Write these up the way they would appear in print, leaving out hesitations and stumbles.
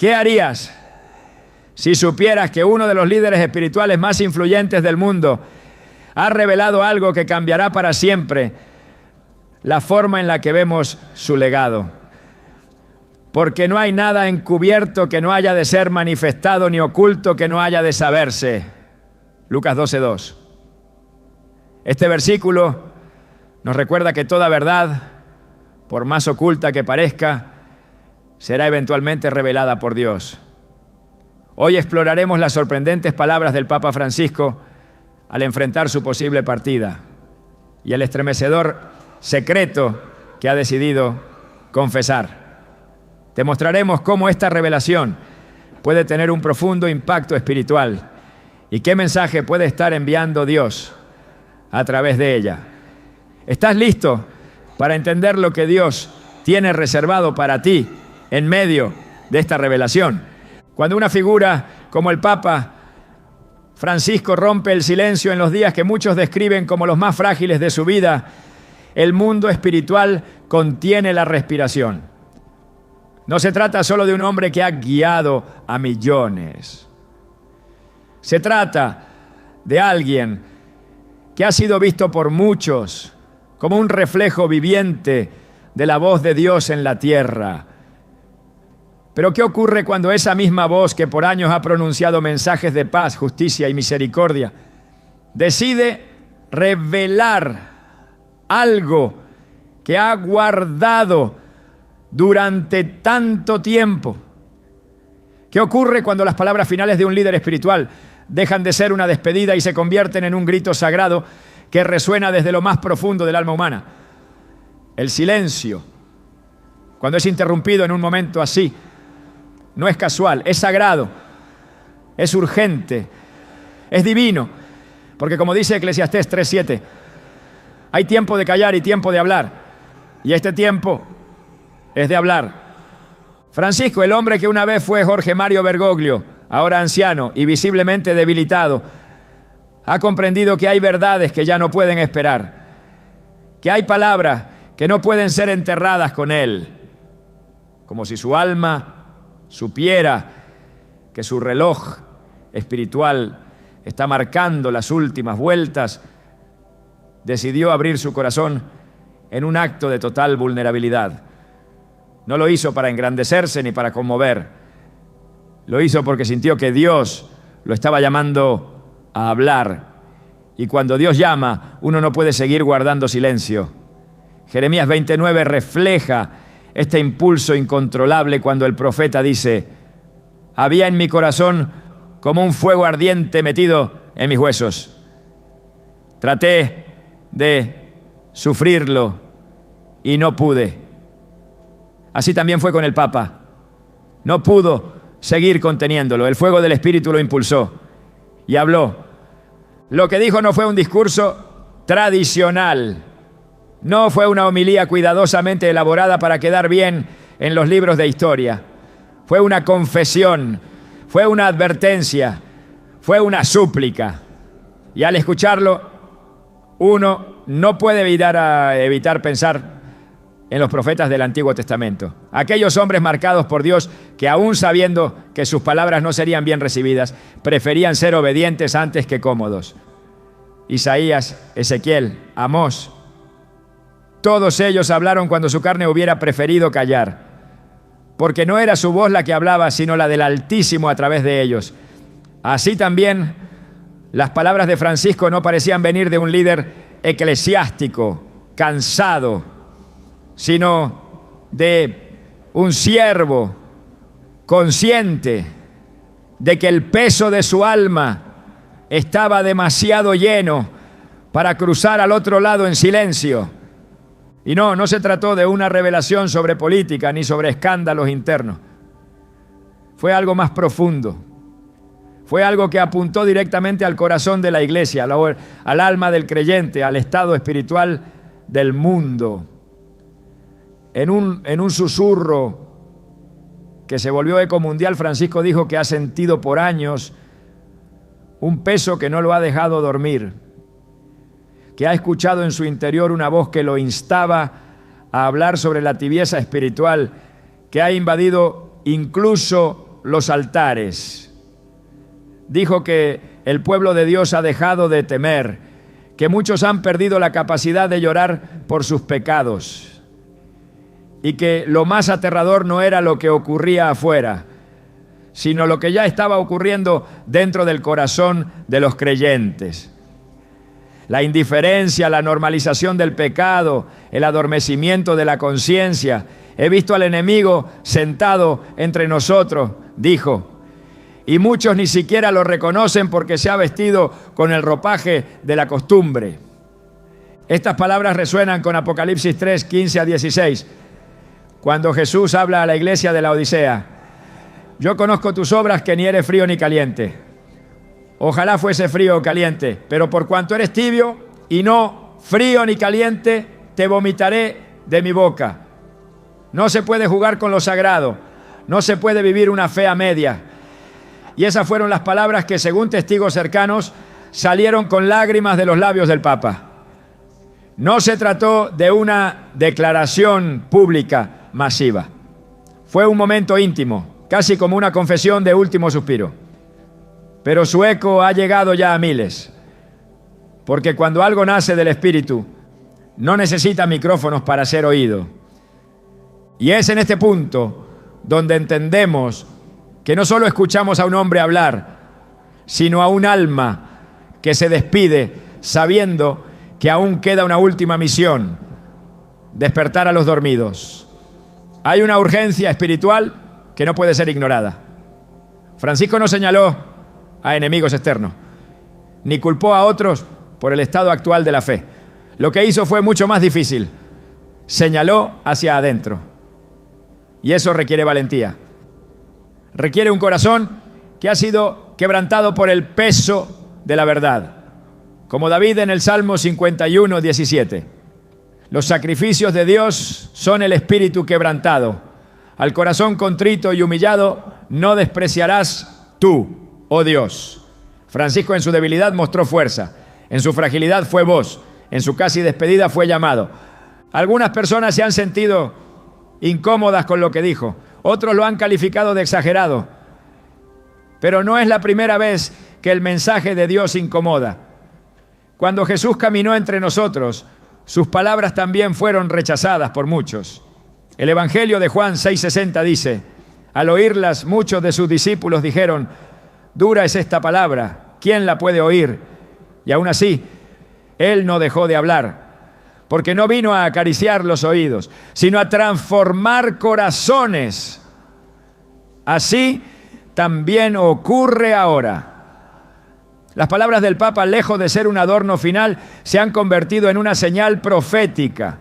¿Qué harías si supieras que uno de los líderes espirituales más influyentes del mundo ha revelado algo que cambiará para siempre la forma en la que vemos su legado? Porque no hay nada encubierto que no haya de ser manifestado, ni oculto que no haya de saberse. Lucas 12:2. Este versículo nos recuerda que toda verdad, por más oculta que parezca, será eventualmente revelada por Dios. Hoy exploraremos las sorprendentes palabras del Papa Francisco al enfrentar su posible partida y el estremecedor secreto que ha decidido confesar. Te mostraremos cómo esta revelación puede tener un profundo impacto espiritual y qué mensaje puede estar enviando Dios a través de ella. ¿Estás listo para entender lo que Dios tiene reservado para ti en medio de esta revelación? Cuando una figura como el Papa Francisco rompe el silencio en los días que muchos describen como los más frágiles de su vida, el mundo espiritual contiene la respiración. No se trata solo de un hombre que ha guiado a millones. Se trata de alguien que ha sido visto por muchos como un reflejo viviente de la voz de Dios en la tierra. Pero ¿qué ocurre cuando esa misma voz que por años ha pronunciado mensajes de paz, justicia y misericordia decide revelar algo que ha guardado durante tanto tiempo? ¿Qué ocurre cuando las palabras finales de un líder espiritual dejan de ser una despedida y se convierten en un grito sagrado que resuena desde lo más profundo del alma humana? El silencio, cuando es interrumpido en un momento así, no es casual, es sagrado, es urgente, es divino, porque como dice Eclesiastés 3:7, hay tiempo de callar y tiempo de hablar, y este tiempo es de hablar. Francisco, el hombre que una vez fue Jorge Mario Bergoglio, ahora anciano y visiblemente debilitado, ha comprendido que hay verdades que ya no pueden esperar, que hay palabras que no pueden ser enterradas con él, como si su alma supiera que su reloj espiritual está marcando las últimas vueltas. Decidió abrir su corazón en un acto de total vulnerabilidad. No lo hizo para engrandecerse ni para conmover. Lo hizo porque sintió que Dios lo estaba llamando a hablar. Y cuando Dios llama, uno no puede seguir guardando silencio. Jeremías 29 refleja este impulso incontrolable cuando el profeta dice: había en mi corazón como un fuego ardiente metido en mis huesos. Traté de sufrirlo y no pude. Así también fue con el Papa. No pudo seguir conteniéndolo. El fuego del Espíritu lo impulsó y habló. Lo que dijo no fue un discurso tradicional. No fue una homilía cuidadosamente elaborada para quedar bien en los libros de historia. Fue una confesión, fue una advertencia, fue una súplica. Y al escucharlo, uno no puede evitar pensar en los profetas del Antiguo Testamento. Aquellos hombres marcados por Dios que, aún sabiendo que sus palabras no serían bien recibidas, preferían ser obedientes antes que cómodos. Isaías, Ezequiel, Amós, todos ellos hablaron cuando su carne hubiera preferido callar, porque no era su voz la que hablaba, sino la del Altísimo a través de ellos. Así también, las palabras de Francisco no parecían venir de un líder eclesiástico, cansado, sino de un siervo consciente de que el peso de su alma estaba demasiado lleno para cruzar al otro lado en silencio. Y no se trató de una revelación sobre política ni sobre escándalos internos. Fue algo más profundo. Fue algo que apuntó directamente al corazón de la iglesia, al alma del creyente, al estado espiritual del mundo. En un susurro que se volvió eco mundial, Francisco dijo que ha sentido por años un peso que no lo ha dejado dormir, que ha escuchado en su interior una voz que lo instaba a hablar sobre la tibieza espiritual que ha invadido incluso los altares. Dijo que el pueblo de Dios ha dejado de temer, que muchos han perdido la capacidad de llorar por sus pecados y que lo más aterrador no era lo que ocurría afuera, sino lo que ya estaba ocurriendo dentro del corazón de los creyentes. La indiferencia, la normalización del pecado, el adormecimiento de la conciencia. He visto al enemigo sentado entre nosotros, dijo, y muchos ni siquiera lo reconocen porque se ha vestido con el ropaje de la costumbre. Estas palabras resuenan con Apocalipsis 3, 15 a 16, cuando Jesús habla a la iglesia de la Odisea. Yo conozco tus obras, que ni eres frío ni caliente. Ojalá fuese frío o caliente, pero por cuanto eres tibio y no frío ni caliente, te vomitaré de mi boca. No se puede jugar con lo sagrado, no se puede vivir una fe a media. Y esas fueron las palabras que, según testigos cercanos, salieron con lágrimas de los labios del Papa. No se trató de una declaración pública masiva. Fue un momento íntimo, casi como una confesión de último suspiro. Pero su eco ha llegado ya a miles, porque cuando algo nace del Espíritu, no necesita micrófonos para ser oído. Y es en este punto donde entendemos que no solo escuchamos a un hombre hablar, sino a un alma que se despide sabiendo que aún queda una última misión: despertar a los dormidos. Hay una urgencia espiritual que no puede ser ignorada. Francisco no señaló a enemigos externos, ni culpó a otros por el estado actual de la fe. Lo que hizo fue mucho más difícil. Señaló hacia adentro. Y eso requiere valentía. Requiere un corazón que ha sido quebrantado por el peso de la verdad. Como David en el Salmo 51, 17. Los sacrificios de Dios son el espíritu quebrantado. Al corazón contrito y humillado no despreciarás tú, oh Dios. Francisco en su debilidad mostró fuerza. En su fragilidad fue voz. En su casi despedida fue llamado. Algunas personas se han sentido incómodas con lo que dijo. Otros lo han calificado de exagerado. Pero no es la primera vez que el mensaje de Dios incomoda. Cuando Jesús caminó entre nosotros, sus palabras también fueron rechazadas por muchos. El Evangelio de Juan 6:60 dice: al oírlas, muchos de sus discípulos dijeron: dura es esta palabra, ¿quién la puede oír? Y aún así, él no dejó de hablar, porque no vino a acariciar los oídos, sino a transformar corazones. Así también ocurre ahora. Las palabras del Papa, lejos de ser un adorno final, se han convertido en una señal profética.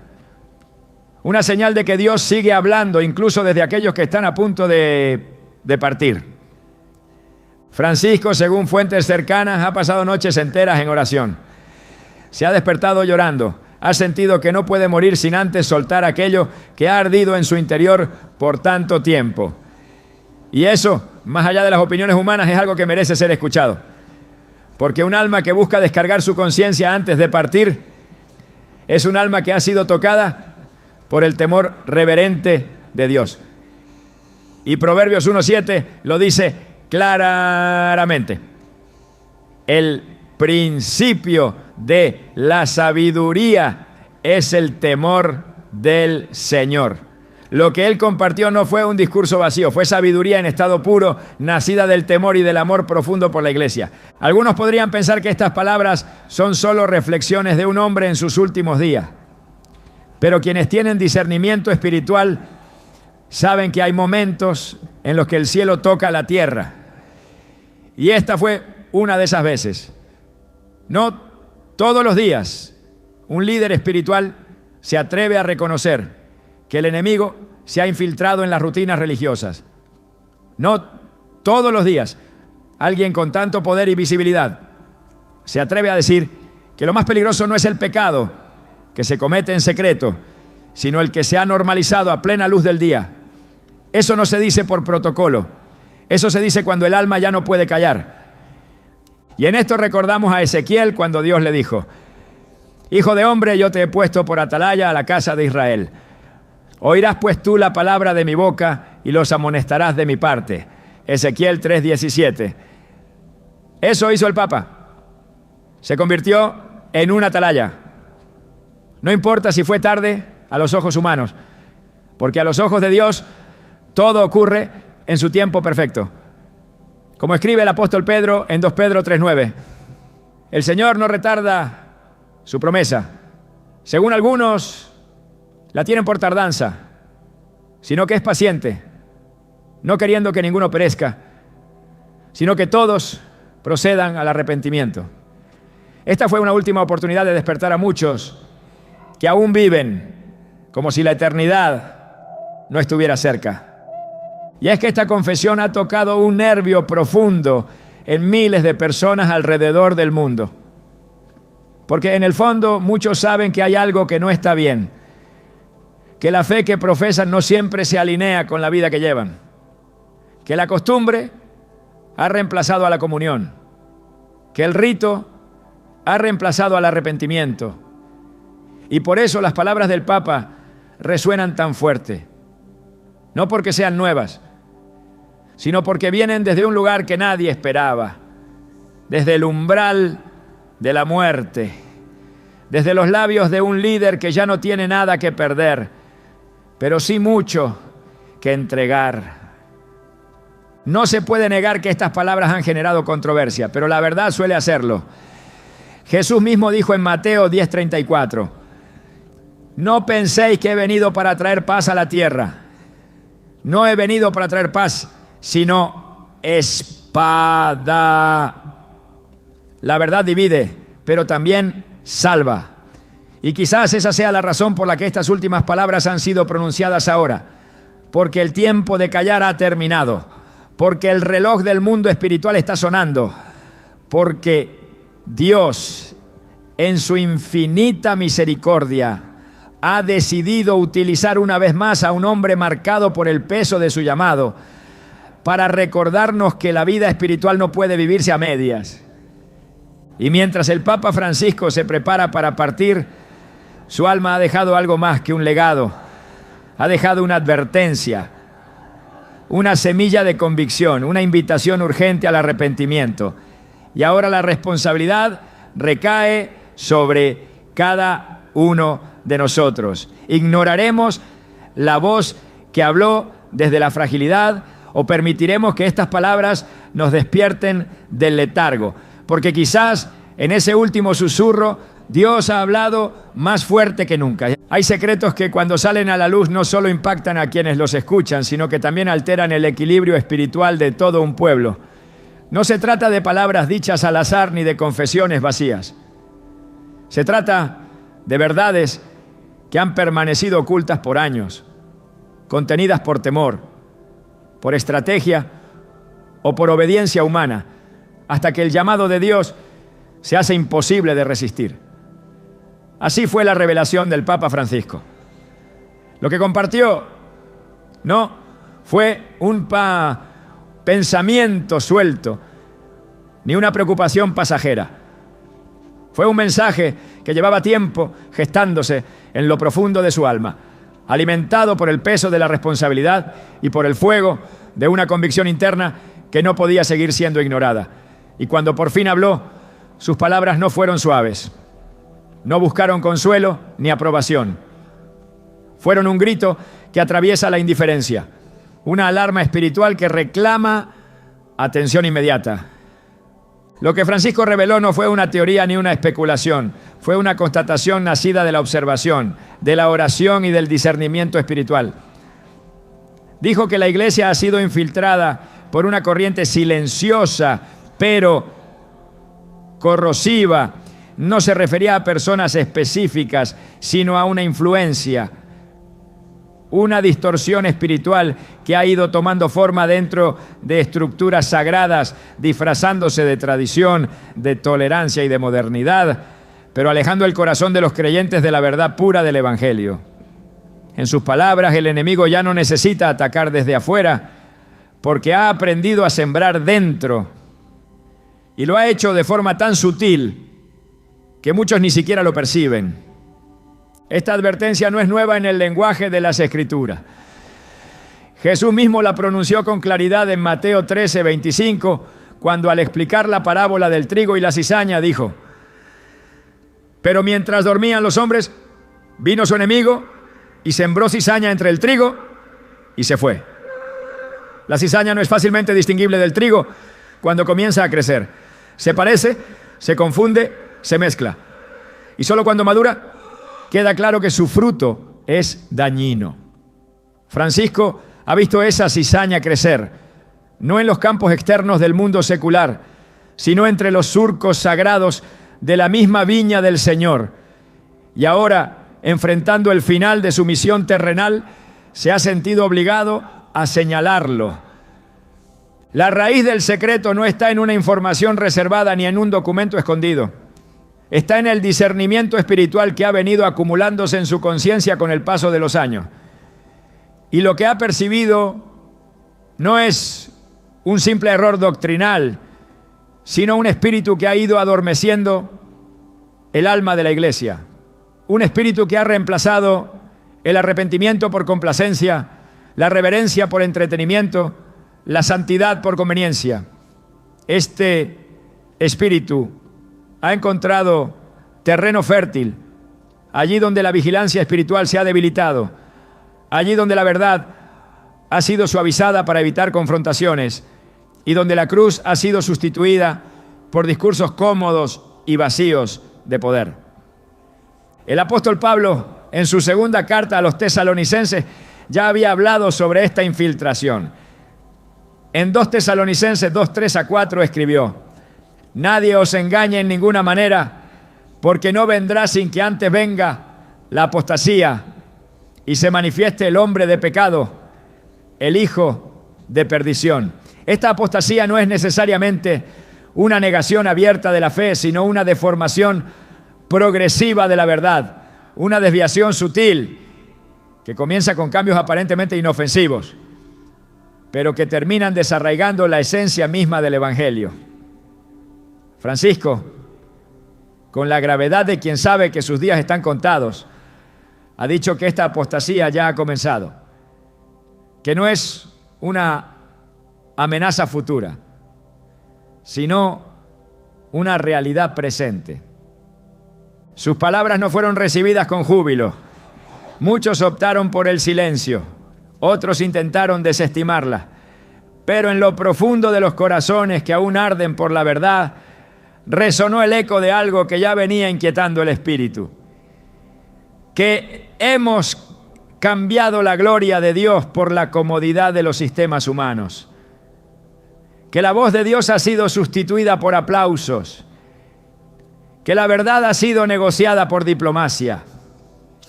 Una señal de que Dios sigue hablando, incluso desde aquellos que están a punto de partir. Francisco, según fuentes cercanas, ha pasado noches enteras en oración. Se ha despertado llorando. Ha sentido que no puede morir sin antes soltar aquello que ha ardido en su interior por tanto tiempo. Y eso, más allá de las opiniones humanas, es algo que merece ser escuchado. Porque un alma que busca descargar su conciencia antes de partir es un alma que ha sido tocada por el temor reverente de Dios. Y Proverbios 1:7 lo dice claramente. El principio de la sabiduría es el temor del Señor. Lo que él compartió no fue un discurso vacío, fue sabiduría en estado puro, nacida del temor y del amor profundo por la iglesia. Algunos podrían pensar que estas palabras son solo reflexiones de un hombre en sus últimos días. Pero quienes tienen discernimiento espiritual saben que hay momentos en los que el cielo toca la tierra. Y esta fue una de esas veces. No todos los días un líder espiritual se atreve a reconocer que el enemigo se ha infiltrado en las rutinas religiosas. No todos los días alguien con tanto poder y visibilidad se atreve a decir que lo más peligroso no es el pecado que se comete en secreto, sino el que se ha normalizado a plena luz del día. Eso no se dice por protocolo, eso se dice cuando el alma ya no puede callar. Y en esto recordamos a Ezequiel cuando Dios le dijo: hijo de hombre, yo te he puesto por atalaya a la casa de Israel. Oirás pues tú la palabra de mi boca y los amonestarás de mi parte. Ezequiel 3:17. Eso hizo el Papa. Se convirtió en un atalaya. No importa si fue tarde a los ojos humanos, porque a los ojos de Dios todo ocurre en su tiempo perfecto. Como escribe el apóstol Pedro en 2 Pedro 3:9, el Señor no retarda su promesa, según algunos la tienen por tardanza, sino que es paciente, no queriendo que ninguno perezca, sino que todos procedan al arrepentimiento. Esta fue una última oportunidad de despertar a muchos que aún viven como si la eternidad no estuviera cerca. Y es que esta confesión ha tocado un nervio profundo en miles de personas alrededor del mundo. Porque en el fondo muchos saben que hay algo que no está bien, que la fe que profesan no siempre se alinea con la vida que llevan, que la costumbre ha reemplazado a la comunión, que el rito ha reemplazado al arrepentimiento. Y por eso las palabras del Papa resuenan tan fuerte, no porque sean nuevas, sino porque vienen desde un lugar que nadie esperaba, desde el umbral de la muerte, desde los labios de un líder que ya no tiene nada que perder, pero sí mucho que entregar. No se puede negar que estas palabras han generado controversia, pero la verdad suele hacerlo. Jesús mismo dijo en Mateo 10:34, no penséis que he venido para traer paz a la tierra. No he venido para traer paz, sino espada. La verdad divide, pero también salva. Y quizás esa sea la razón por la que estas últimas palabras han sido pronunciadas ahora. Porque el tiempo de callar ha terminado. Porque el reloj del mundo espiritual está sonando. Porque Dios, en su infinita misericordia, ha decidido utilizar una vez más a un hombre marcado por el peso de su llamado para recordarnos que la vida espiritual no puede vivirse a medias. Y mientras el Papa Francisco se prepara para partir, su alma ha dejado algo más que un legado. Ha dejado una advertencia, una semilla de convicción, una invitación urgente al arrepentimiento. Y ahora la responsabilidad recae sobre cada uno de nosotros. ¿Ignoraremos la voz que habló desde la fragilidad o permitiremos que estas palabras nos despierten del letargo? Porque quizás en ese último susurro Dios ha hablado más fuerte que nunca. Hay secretos que cuando salen a la luz no solo impactan a quienes los escuchan, sino que también alteran el equilibrio espiritual de todo un pueblo. No se trata de palabras dichas al azar ni de confesiones vacías. Se trata de verdades que han permanecido ocultas por años, contenidas por temor, por estrategia o por obediencia humana, hasta que el llamado de Dios se hace imposible de resistir. Así fue la revelación del Papa Francisco. Lo que compartió no fue un pensamiento suelto, ni una preocupación pasajera. Fue un mensaje que llevaba tiempo gestándose en lo profundo de su alma, alimentado por el peso de la responsabilidad y por el fuego de una convicción interna que no podía seguir siendo ignorada. Y cuando por fin habló, sus palabras no fueron suaves. No buscaron consuelo ni aprobación. Fueron un grito que atraviesa la indiferencia, una alarma espiritual que reclama atención inmediata. Lo que Francisco reveló no fue una teoría ni una especulación, fue una constatación nacida de la observación, de la oración y del discernimiento espiritual. Dijo que la iglesia ha sido infiltrada por una corriente silenciosa, pero corrosiva. No se refería a personas específicas, sino a una influencia, una distorsión espiritual que ha ido tomando forma dentro de estructuras sagradas, disfrazándose de tradición, de tolerancia y de modernidad, pero alejando el corazón de los creyentes de la verdad pura del Evangelio. En sus palabras, el enemigo ya no necesita atacar desde afuera, porque ha aprendido a sembrar dentro, y lo ha hecho de forma tan sutil que muchos ni siquiera lo perciben. Esta advertencia no es nueva en el lenguaje de las Escrituras. Jesús mismo la pronunció con claridad en Mateo 13:25, cuando al explicar la parábola del trigo y la cizaña dijo: pero mientras dormían los hombres, vino su enemigo y sembró cizaña entre el trigo y se fue. La cizaña no es fácilmente distinguible del trigo cuando comienza a crecer. Se parece, se confunde, se mezcla. Y solo cuando madura, queda claro que su fruto es dañino. Francisco ha visto esa cizaña crecer, no en los campos externos del mundo secular, sino entre los surcos sagrados de la misma viña del Señor. Y ahora, enfrentando el final de su misión terrenal, se ha sentido obligado a señalarlo. La raíz del secreto no está en una información reservada ni en un documento escondido. Está en el discernimiento espiritual que ha venido acumulándose en su conciencia con el paso de los años. Y lo que ha percibido no es un simple error doctrinal, sino un espíritu que ha ido adormeciendo el alma de la iglesia. Un espíritu que ha reemplazado el arrepentimiento por complacencia, la reverencia por entretenimiento, la santidad por conveniencia. Este espíritu ha encontrado terreno fértil allí donde la vigilancia espiritual se ha debilitado, allí donde la verdad ha sido suavizada para evitar confrontaciones y donde la cruz ha sido sustituida por discursos cómodos y vacíos de poder. El apóstol Pablo, en su segunda carta a los tesalonicenses, ya había hablado sobre esta infiltración. En 2 Tesalonicenses 2:3-4 escribió: nadie os engañe en ninguna manera, porque no vendrá sin que antes venga la apostasía y se manifieste el hombre de pecado, el hijo de perdición. Esta apostasía no es necesariamente una negación abierta de la fe, sino una deformación progresiva de la verdad, una desviación sutil que comienza con cambios aparentemente inofensivos, pero que terminan desarraigando la esencia misma del Evangelio. Francisco, con la gravedad de quien sabe que sus días están contados, ha dicho que esta apostasía ya ha comenzado, que no es una amenaza futura, sino una realidad presente. Sus palabras no fueron recibidas con júbilo. Muchos optaron por el silencio, otros intentaron desestimarla, pero en lo profundo de los corazones que aún arden por la verdad, resonó el eco de algo que ya venía inquietando el espíritu: que hemos cambiado la gloria de Dios por la comodidad de los sistemas humanos, que la voz de Dios ha sido sustituida por aplausos, que la verdad ha sido negociada por diplomacia.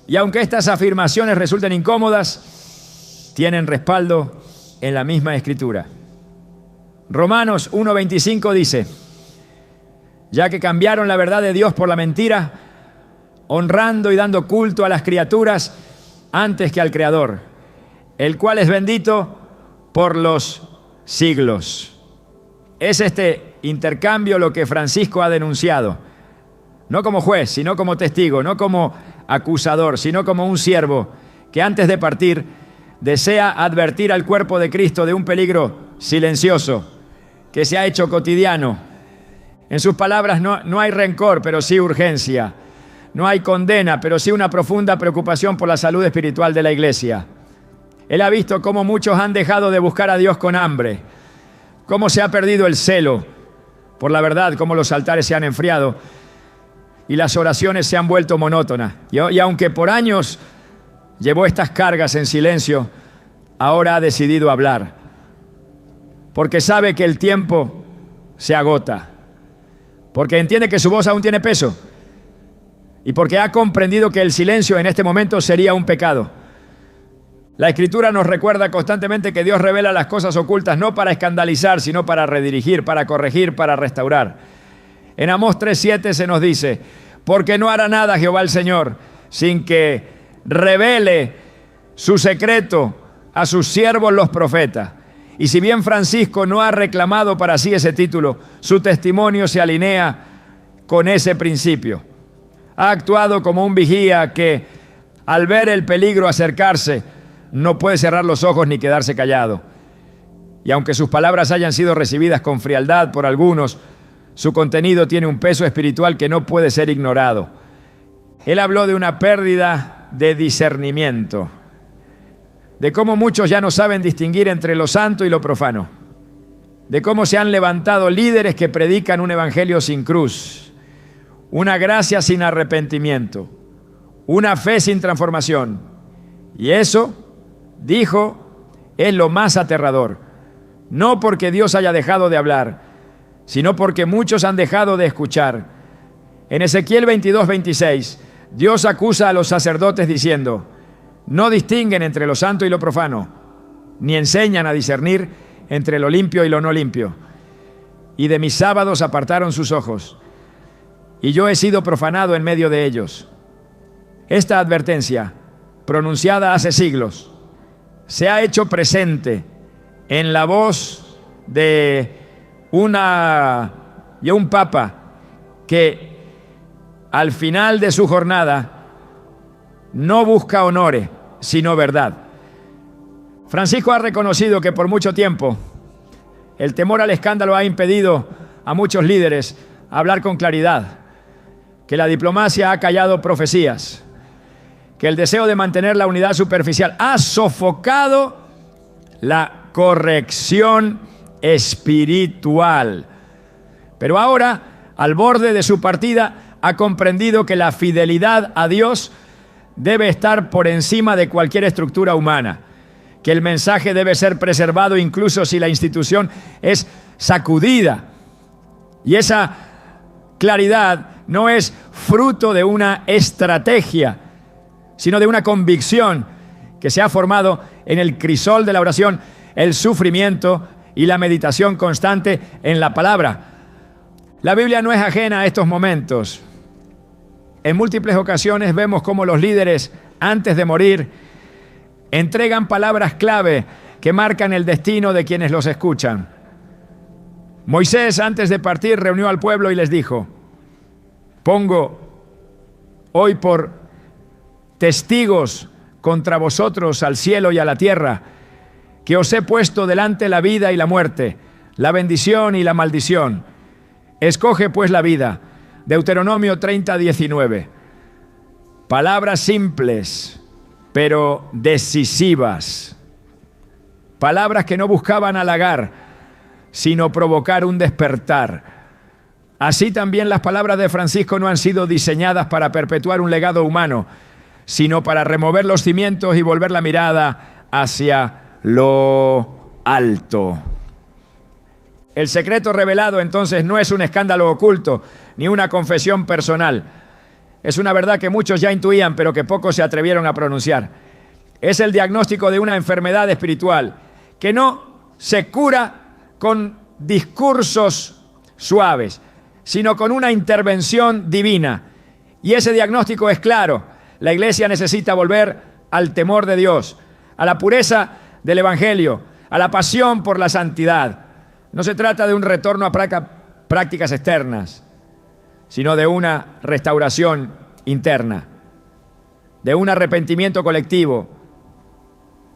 Y aunque estas afirmaciones resulten incómodas, tienen respaldo en la misma Escritura. Romanos 1:25 dice: ya que cambiaron la verdad de Dios por la mentira, honrando y dando culto a las criaturas antes que al Creador, el cual es bendito por los siglos. Es este intercambio lo que Francisco ha denunciado, no como juez, sino como testigo, no como acusador, sino como un siervo que antes de partir desea advertir al cuerpo de Cristo de un peligro silencioso que se ha hecho cotidiano. En sus palabras no hay rencor, pero sí urgencia. No hay condena, pero sí una profunda preocupación por la salud espiritual de la iglesia. Él ha visto cómo muchos han dejado de buscar a Dios con hambre, cómo se ha perdido el celo por la verdad, cómo los altares se han enfriado y las oraciones se han vuelto monótonas. Y aunque por años llevó estas cargas en silencio, ahora ha decidido hablar, porque sabe que el tiempo se agota, porque entiende que su voz aún tiene peso y porque ha comprendido que el silencio en este momento sería un pecado. La Escritura nos recuerda constantemente que Dios revela las cosas ocultas no para escandalizar, sino para redirigir, para corregir, para restaurar. En Amós 3:7 se nos dice: porque no hará nada Jehová el Señor sin que revele su secreto a sus siervos los profetas. Y si bien Francisco no ha reclamado para sí ese título, su testimonio se alinea con ese principio. Ha actuado como un vigía que, al ver el peligro acercarse, no puede cerrar los ojos ni quedarse callado. Y aunque sus palabras hayan sido recibidas con frialdad por algunos, su contenido tiene un peso espiritual que no puede ser ignorado. Él habló de una pérdida de discernimiento, de cómo muchos ya no saben distinguir entre lo santo y lo profano, de cómo se han levantado líderes que predican un evangelio sin cruz, una gracia sin arrepentimiento, una fe sin transformación. Y eso, dijo, es lo más aterrador. No porque Dios haya dejado de hablar, sino porque muchos han dejado de escuchar. En Ezequiel 22:26, Dios acusa a los sacerdotes diciendo: no distinguen entre lo santo y lo profano, ni enseñan a discernir entre lo limpio y lo no limpio. Y de mis sábados apartaron sus ojos, y yo he sido profanado en medio de ellos. Esta advertencia, pronunciada hace siglos, se ha hecho presente en la voz de un papa que al final de su jornada no busca honores, sino verdad. Francisco ha reconocido que por mucho tiempo el temor al escándalo ha impedido a muchos líderes hablar con claridad, que la diplomacia ha callado profecías, que el deseo de mantener la unidad superficial ha sofocado la corrección espiritual. Pero ahora, al borde de su partida, ha comprendido que la fidelidad a Dios debe estar por encima de cualquier estructura humana, que el mensaje debe ser preservado incluso si la institución es sacudida. Y esa claridad no es fruto de una estrategia, sino de una convicción que se ha formado en el crisol de la oración, el sufrimiento y la meditación constante en la palabra. La Biblia no es ajena a estos momentos. En múltiples ocasiones vemos cómo los líderes, antes de morir, entregan palabras clave que marcan el destino de quienes los escuchan. Moisés, antes de partir, reunió al pueblo y les dijo: pongo hoy por testigos contra vosotros al cielo y a la tierra, que os he puesto delante la vida y la muerte, la bendición y la maldición. Escoge pues la vida. Deuteronomio 30:19. Palabras simples, pero decisivas. Palabras que no buscaban halagar, sino provocar un despertar. Así también las palabras de Francisco no han sido diseñadas para perpetuar un legado humano, sino para remover los cimientos y volver la mirada hacia lo alto. El secreto revelado entonces no es un escándalo oculto, ni una confesión personal. Es una verdad que muchos ya intuían, pero que pocos se atrevieron a pronunciar. Es el diagnóstico de una enfermedad espiritual que no se cura con discursos suaves, sino con una intervención divina. Y ese diagnóstico es claro. La Iglesia necesita volver al temor de Dios, a la pureza del Evangelio, a la pasión por la santidad. No se trata de un retorno a prácticas externas, sino de una restauración interna, de un arrepentimiento colectivo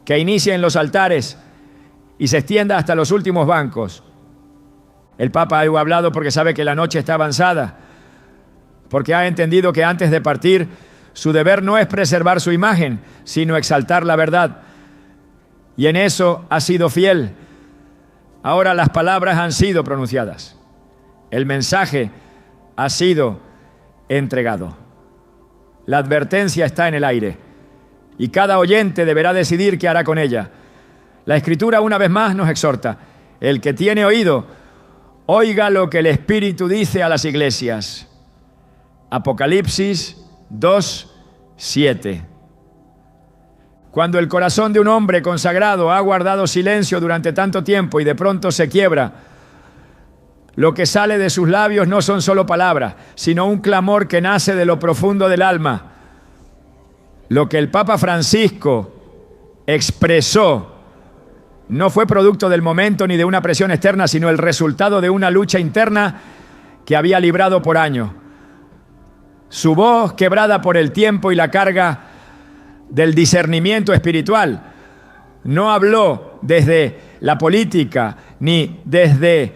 que inicie en los altares y se extienda hasta los últimos bancos. El Papa ha hablado porque sabe que la noche está avanzada, porque ha entendido que antes de partir, su deber no es preservar su imagen, sino exaltar la verdad. Y en eso ha sido fiel. Ahora las palabras han sido pronunciadas. El mensaje ha sido entregado. La advertencia está en el aire y cada oyente deberá decidir qué hará con ella. La Escritura una vez más nos exhorta: el que tiene oído, oiga lo que el Espíritu dice a las iglesias. Apocalipsis 2:7. Cuando el corazón de un hombre consagrado ha guardado silencio durante tanto tiempo y de pronto se quiebra, lo que sale de sus labios no son solo palabras, sino un clamor que nace de lo profundo del alma. Lo que el Papa Francisco expresó no fue producto del momento ni de una presión externa, sino el resultado de una lucha interna que había librado por años. Su voz, quebrada por el tiempo y la carga del discernimiento espiritual, no habló desde la política ni desde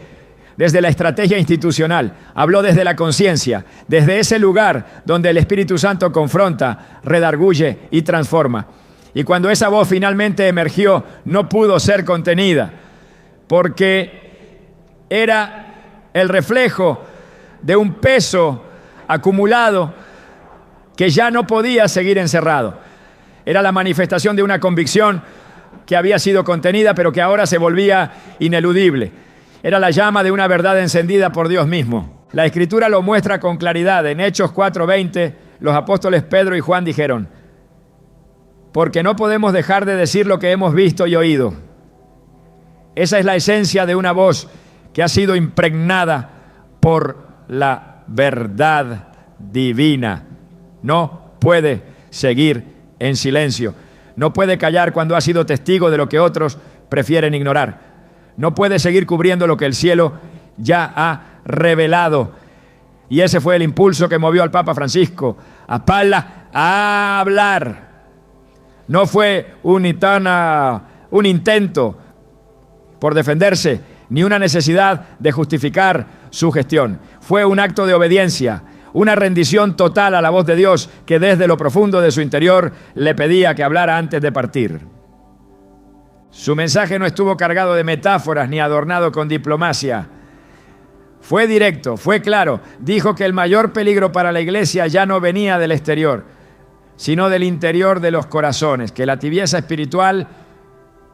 la estrategia institucional, habló desde la conciencia, desde ese lugar donde el Espíritu Santo confronta, redarguye y transforma. Y cuando esa voz finalmente emergió, no pudo ser contenida, porque era el reflejo de un peso acumulado que ya no podía seguir encerrado. Era la manifestación de una convicción que había sido contenida, pero que ahora se volvía ineludible. Era la llama de una verdad encendida por Dios mismo. La Escritura lo muestra con claridad. En Hechos 4:20, los apóstoles Pedro y Juan dijeron: porque no podemos dejar de decir lo que hemos visto y oído. Esa es la esencia de una voz que ha sido impregnada por la verdad divina. No puede seguir en silencio. No puede callar cuando ha sido testigo de lo que otros prefieren ignorar. No puede seguir cubriendo lo que el cielo ya ha revelado. Y ese fue el impulso que movió al Papa Francisco a Palla a hablar. No fue un intento por defenderse, ni una necesidad de justificar su gestión. Fue un acto de obediencia, una rendición total a la voz de Dios que desde lo profundo de su interior le pedía que hablara antes de partir. Su mensaje no estuvo cargado de metáforas ni adornado con diplomacia. Fue directo, fue claro. Dijo que el mayor peligro para la iglesia ya no venía del exterior, sino del interior de los corazones, que la tibieza espiritual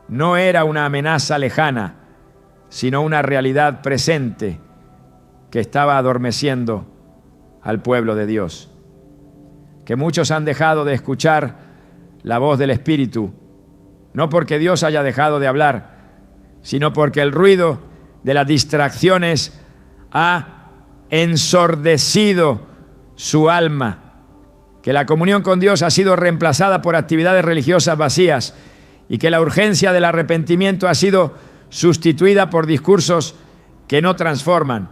no era una amenaza lejana, sino una realidad presente que estaba adormeciendo al pueblo de Dios. Que muchos han dejado de escuchar la voz del Espíritu, no porque Dios haya dejado de hablar, sino porque el ruido de las distracciones ha ensordecido su alma. Que la comunión con Dios ha sido reemplazada por actividades religiosas vacías y que la urgencia del arrepentimiento ha sido sustituida por discursos que no transforman.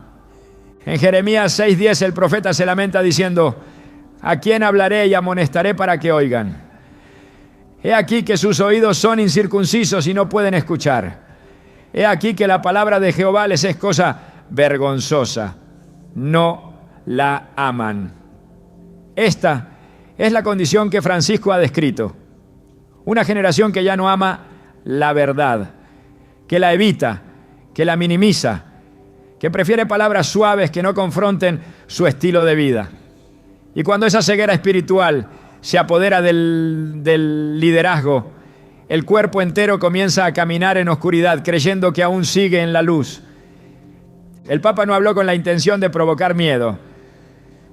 En Jeremías 6:10 el profeta se lamenta diciendo: ¿a quién hablaré y amonestaré para que oigan? He aquí que sus oídos son incircuncisos y no pueden escuchar. He aquí que la palabra de Jehová les es cosa vergonzosa. No la aman. Esta es la condición que Francisco ha descrito. Una generación que ya no ama la verdad, que la evita, que la minimiza, que prefiere palabras suaves que no confronten su estilo de vida. Y cuando esa ceguera espiritual se apodera del liderazgo, el cuerpo entero comienza a caminar en oscuridad, creyendo que aún sigue en la luz. El Papa no habló con la intención de provocar miedo,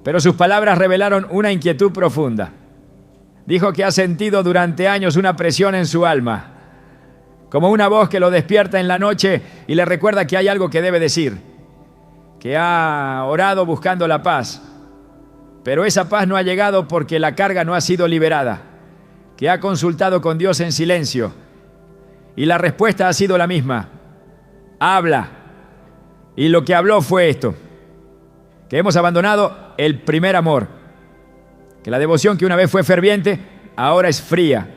pero sus palabras revelaron una inquietud profunda. Dijo que ha sentido durante años una presión en su alma, como una voz que lo despierta en la noche y le recuerda que hay algo que debe decir, que ha orado buscando la paz, pero esa paz no ha llegado porque la carga no ha sido liberada, que ha consultado con Dios en silencio y la respuesta ha sido la misma: habla. Y lo que habló fue esto: que hemos abandonado el primer amor, que la devoción que una vez fue ferviente, ahora es fría,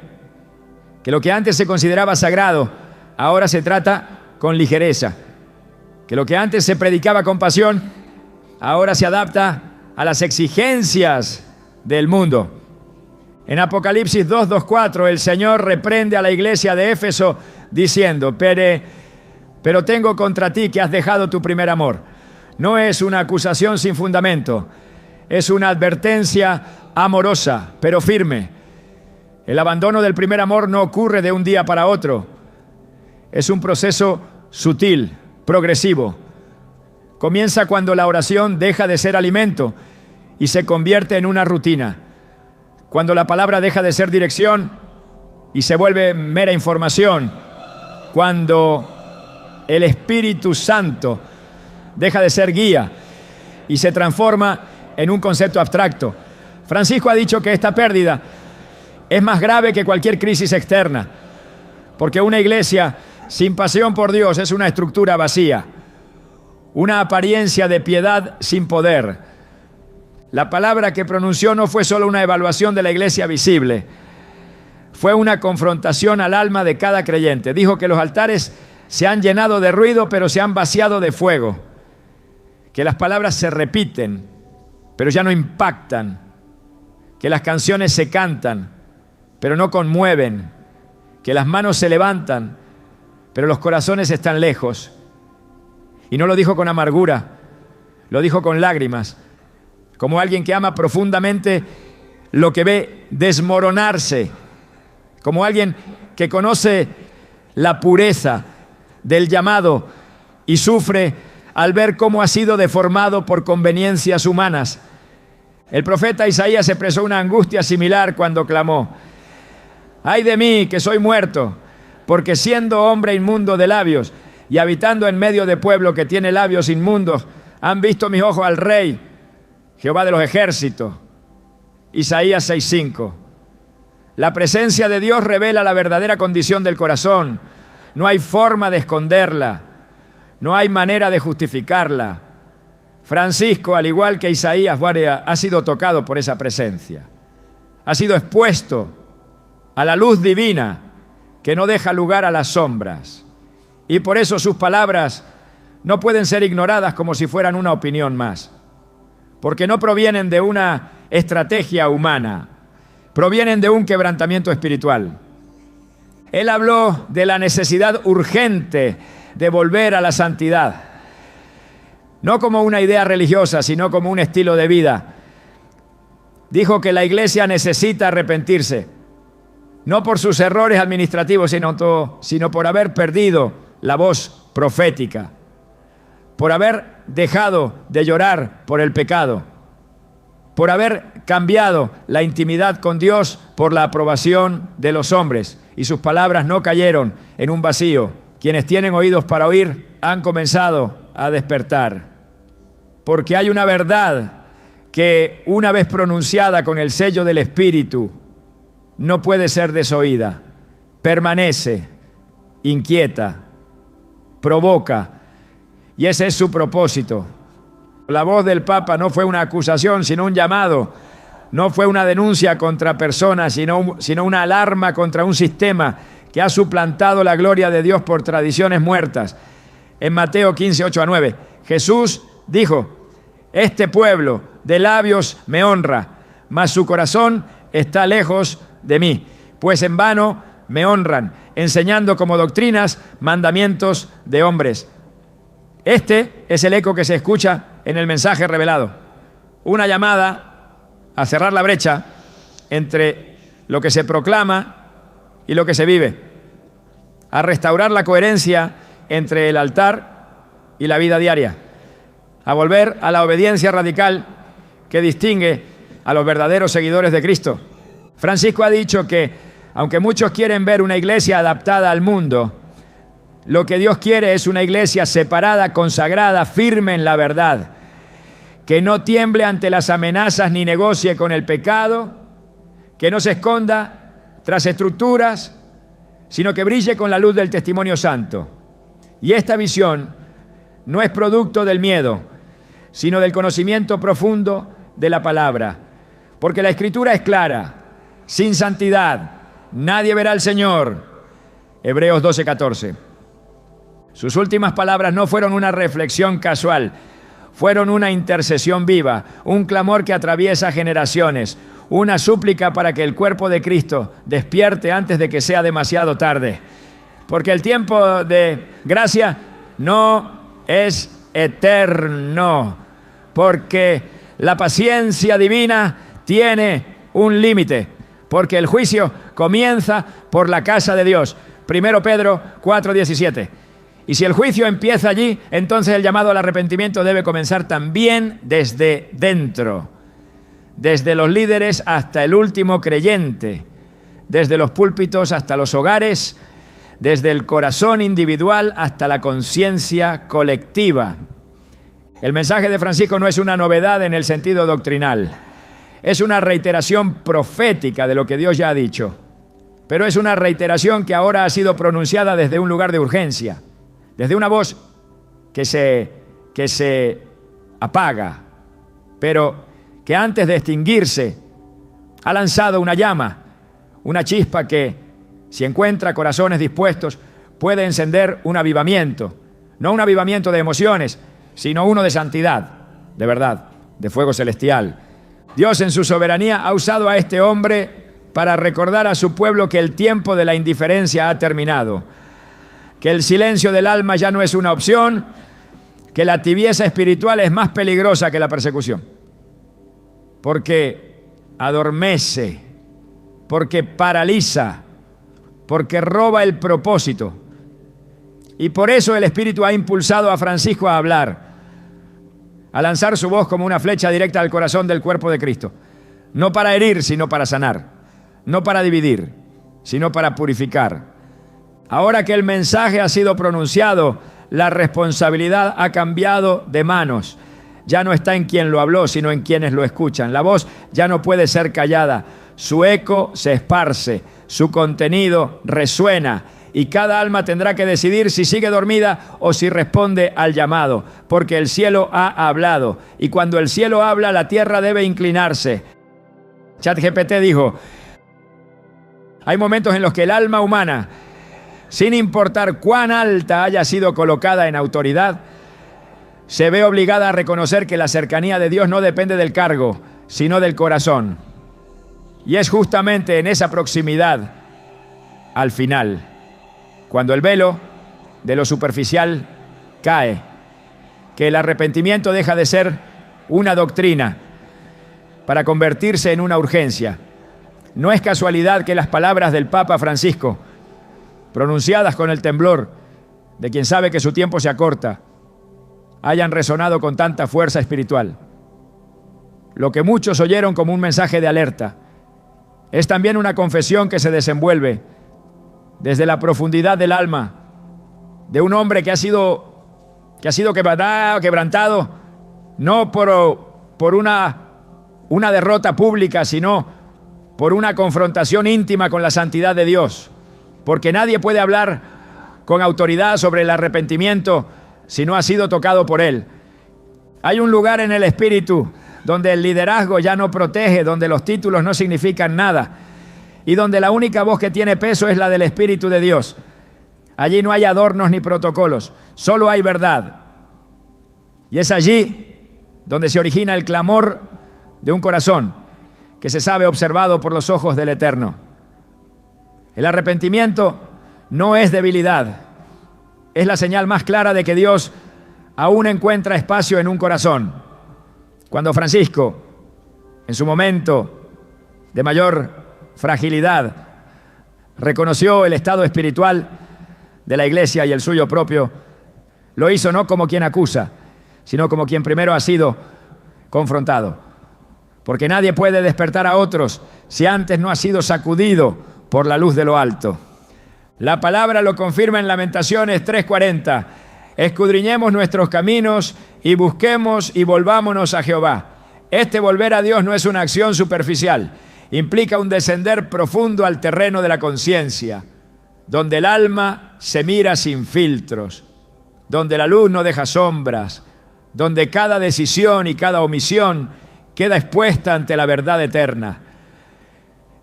que lo que antes se consideraba sagrado, ahora se trata con ligereza, que lo que antes se predicaba con pasión, ahora se adapta a las exigencias del mundo. En Apocalipsis 2:4 el Señor reprende a la iglesia de Éfeso diciendo: pero tengo contra ti que has dejado tu primer amor. No es una acusación sin fundamento, es una advertencia amorosa, pero firme. El abandono del primer amor no ocurre de un día para otro. Es un proceso sutil, progresivo. Comienza cuando la oración deja de ser alimento y se convierte en una rutina. Cuando la palabra deja de ser dirección y se vuelve mera información. Cuando el Espíritu Santo deja de ser guía y se transforma en un concepto abstracto. Francisco ha dicho que esta pérdida es más grave que cualquier crisis externa, porque una iglesia sin pasión por Dios es una estructura vacía, una apariencia de piedad sin poder. La palabra que pronunció no fue solo una evaluación de la iglesia visible, fue una confrontación al alma de cada creyente. Dijo que los altares se han llenado de ruido, pero se han vaciado de fuego. Que las palabras se repiten, pero ya no impactan. Que las canciones se cantan, pero no conmueven. Que las manos se levantan, pero los corazones están lejos. Y no lo dijo con amargura, lo dijo con lágrimas, como alguien que ama profundamente lo que ve desmoronarse, como alguien que conoce la pureza del llamado y sufre al ver cómo ha sido deformado por conveniencias humanas. El profeta Isaías expresó una angustia similar cuando clamó: «Ay de mí, que soy muerto, porque siendo hombre inmundo de labios y habitando en medio de pueblo que tiene labios inmundos, han visto mis ojos al Rey, Jehová de los ejércitos». Isaías 6:5. La presencia de Dios revela la verdadera condición del corazón. No hay forma de esconderla, no hay manera de justificarla. Francisco, al igual que Isaías, ha sido tocado por esa presencia. Ha sido expuesto a la luz divina que no deja lugar a las sombras. Y por eso sus palabras no pueden ser ignoradas como si fueran una opinión más, porque no provienen de una estrategia humana, provienen de un quebrantamiento espiritual. Él habló de la necesidad urgente de volver a la santidad, no como una idea religiosa, sino como un estilo de vida. Dijo que la iglesia necesita arrepentirse, no por sus errores administrativos, sino por haber perdido la voz profética, por haber dejado de llorar por el pecado, por haber cambiado la intimidad con Dios por la aprobación de los hombres. Y sus palabras no cayeron en un vacío. Quienes tienen oídos para oír han comenzado a despertar. Porque hay una verdad que, una vez pronunciada con el sello del Espíritu, no puede ser desoída. Permanece, inquieta, provoca, y ese es su propósito. La voz del Papa no fue una acusación, sino un llamado. No fue una denuncia contra personas, sino una alarma contra un sistema que ha suplantado la gloria de Dios por tradiciones muertas. En Mateo 15, 8-9, Jesús dijo: «Este pueblo de labios me honra, mas su corazón está lejos de mí, pues en vano me honran, enseñando como doctrinas mandamientos de hombres». Este es el eco que se escucha en el mensaje revelado. Una llamada a cerrar la brecha entre lo que se proclama y lo que se vive. A restaurar la coherencia entre el altar y la vida diaria. A volver a la obediencia radical que distingue a los verdaderos seguidores de Cristo. Francisco ha dicho que, aunque muchos quieren ver una iglesia adaptada al mundo, lo que Dios quiere es una iglesia separada, consagrada, firme en la verdad, que no tiemble ante las amenazas ni negocie con el pecado, que no se esconda tras estructuras, sino que brille con la luz del testimonio santo. Y esta visión no es producto del miedo, sino del conocimiento profundo de la palabra. Porque la Escritura es clara: sin santidad nadie verá al Señor. Hebreos 12:14. Sus últimas palabras no fueron una reflexión casual, fueron una intercesión viva, un clamor que atraviesa generaciones, una súplica para que el cuerpo de Cristo despierte antes de que sea demasiado tarde. Porque el tiempo de gracia no es eterno, porque la paciencia divina tiene un límite, porque el juicio comienza por la casa de Dios. 1 Pedro 4:17. Y si el juicio empieza allí, entonces el llamado al arrepentimiento debe comenzar también desde dentro, desde los líderes hasta el último creyente, desde los púlpitos hasta los hogares, desde el corazón individual hasta la conciencia colectiva. El mensaje de Francisco no es una novedad en el sentido doctrinal, es una reiteración profética de lo que Dios ya ha dicho, pero es una reiteración que ahora ha sido pronunciada desde un lugar de urgencia. Desde una voz que se apaga, pero que antes de extinguirse ha lanzado una llama una chispa que, si encuentra corazones dispuestos, puede encender un avivamiento. No un avivamiento de emociones, sino uno de santidad, de verdad, de fuego celestial. Dios en su soberanía ha usado a este hombre para recordar a su pueblo que el tiempo de la indiferencia ha terminado, que el silencio del alma ya no es una opción, que la tibieza espiritual es más peligrosa que la persecución, porque adormece, porque paraliza, porque roba el propósito. Y por eso el Espíritu ha impulsado a Francisco a hablar, a lanzar su voz como una flecha directa al corazón del cuerpo de Cristo, no para herir, sino para sanar. No para dividir, sino para purificar. Ahora que el mensaje ha sido pronunciado, la responsabilidad ha cambiado de manos. Ya no está en quien lo habló, sino en quienes lo escuchan. La voz ya no puede ser callada. Su eco se esparce, su contenido resuena, y cada alma tendrá que decidir si sigue dormida o si responde al llamado, porque el cielo ha hablado, y cuando el cielo habla, la tierra debe inclinarse. ChatGPT dijo: hay momentos en los que el alma humana, sin importar cuán alta haya sido colocada en autoridad, se ve obligada a reconocer que la cercanía de Dios no depende del cargo, sino del corazón. Y es justamente en esa proximidad, al final, cuando el velo de lo superficial cae, que el arrepentimiento deja de ser una doctrina para convertirse en una urgencia. No es casualidad que las palabras del Papa Francisco, pronunciadas con el temblor de quien sabe que su tiempo se acorta, hayan resonado con tanta fuerza espiritual. Lo que muchos oyeron como un mensaje de alerta es también una confesión que se desenvuelve desde la profundidad del alma de un hombre que ha sido quebrantado no por una derrota pública, sino por una confrontación íntima con la santidad de Dios, porque nadie puede hablar con autoridad sobre el arrepentimiento si no ha sido tocado por Él. Hay un lugar en el Espíritu donde el liderazgo ya no protege, donde los títulos no significan nada y donde la única voz que tiene peso es la del Espíritu de Dios. Allí no hay adornos ni protocolos, solo hay verdad. Y es allí donde se origina el clamor de un corazón que se sabe observado por los ojos del Eterno. El arrepentimiento no es debilidad, es la señal más clara de que Dios aún encuentra espacio en un corazón. Cuando Francisco, en su momento de mayor fragilidad, reconoció el estado espiritual de la iglesia y el suyo propio, lo hizo no como quien acusa, sino como quien primero ha sido confrontado. Porque nadie puede despertar a otros si antes no ha sido sacudido por la luz de lo alto. La palabra lo confirma en Lamentaciones 3:40. Escudriñemos nuestros caminos y busquemos y volvámonos a Jehová. Este volver a Dios no es una acción superficial, implica un descender profundo al terreno de la conciencia, donde el alma se mira sin filtros, donde la luz no deja sombras, donde cada decisión y cada omisión queda expuesta ante la verdad eterna.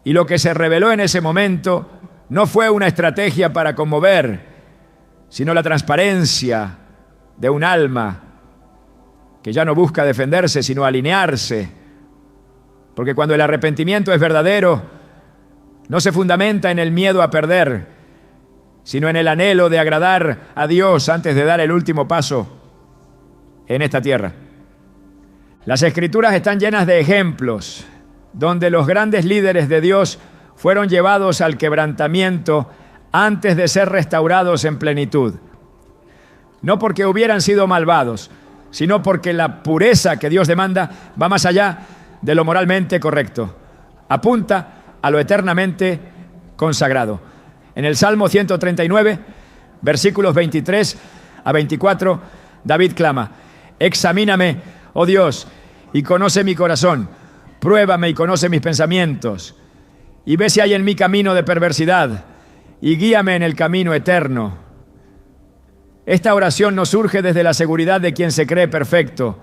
Y lo que se reveló en ese momento no fue una estrategia para conmover, sino la transparencia de un alma que ya no busca defenderse, sino alinearse. Porque cuando el arrepentimiento es verdadero, no se fundamenta en el miedo a perder, sino en el anhelo de agradar a Dios antes de dar el último paso en esta tierra. Las Escrituras están llenas de ejemplos donde los grandes líderes de Dios fueron llevados al quebrantamiento antes de ser restaurados en plenitud. No porque hubieran sido malvados, sino porque la pureza que Dios demanda va más allá de lo moralmente correcto. Apunta a lo eternamente consagrado. En el Salmo 139, versículos 23 a 24, David clama: examíname, oh Dios, y conoce mi corazón, pruébame y conoce mis pensamientos, y ve si hay en mí camino de perversidad, y guíame en el camino eterno. Esta oración no surge desde la seguridad de quien se cree perfecto,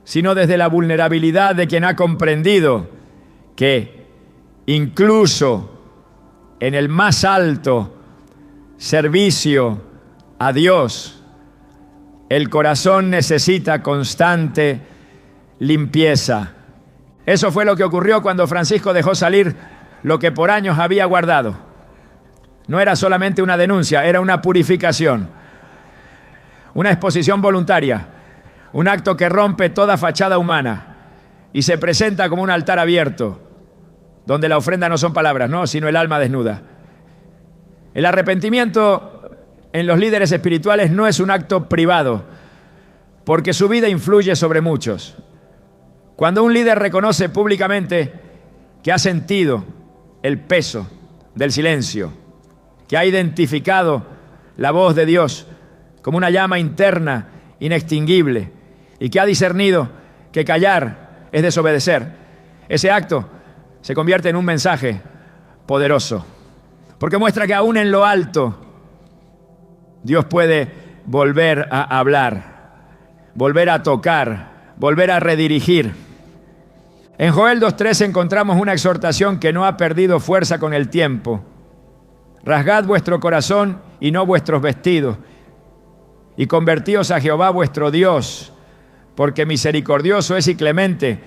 sino desde la vulnerabilidad de quien ha comprendido que incluso en el más alto servicio a Dios, el corazón necesita constante limpieza. Eso fue lo que ocurrió cuando Francisco dejó salir lo que por años había guardado. No era solamente una denuncia, era una purificación, una exposición voluntaria, un acto que rompe toda fachada humana y se presenta como un altar abierto, donde la ofrenda no son palabras, no, sino el alma desnuda. El arrepentimiento en los líderes espirituales no es un acto privado, porque su vida influye sobre muchos. Cuando un líder reconoce públicamente que ha sentido el peso del silencio, que ha identificado la voz de Dios como una llama interna inextinguible y que ha discernido que callar es desobedecer, ese acto se convierte en un mensaje poderoso, porque muestra que aún en lo alto Dios puede volver a hablar, volver a tocar, volver a redirigir. En Joel 2:3 encontramos una exhortación que no ha perdido fuerza con el tiempo. Rasgad vuestro corazón y no vuestros vestidos, y convertíos a Jehová vuestro Dios, porque misericordioso es y clemente,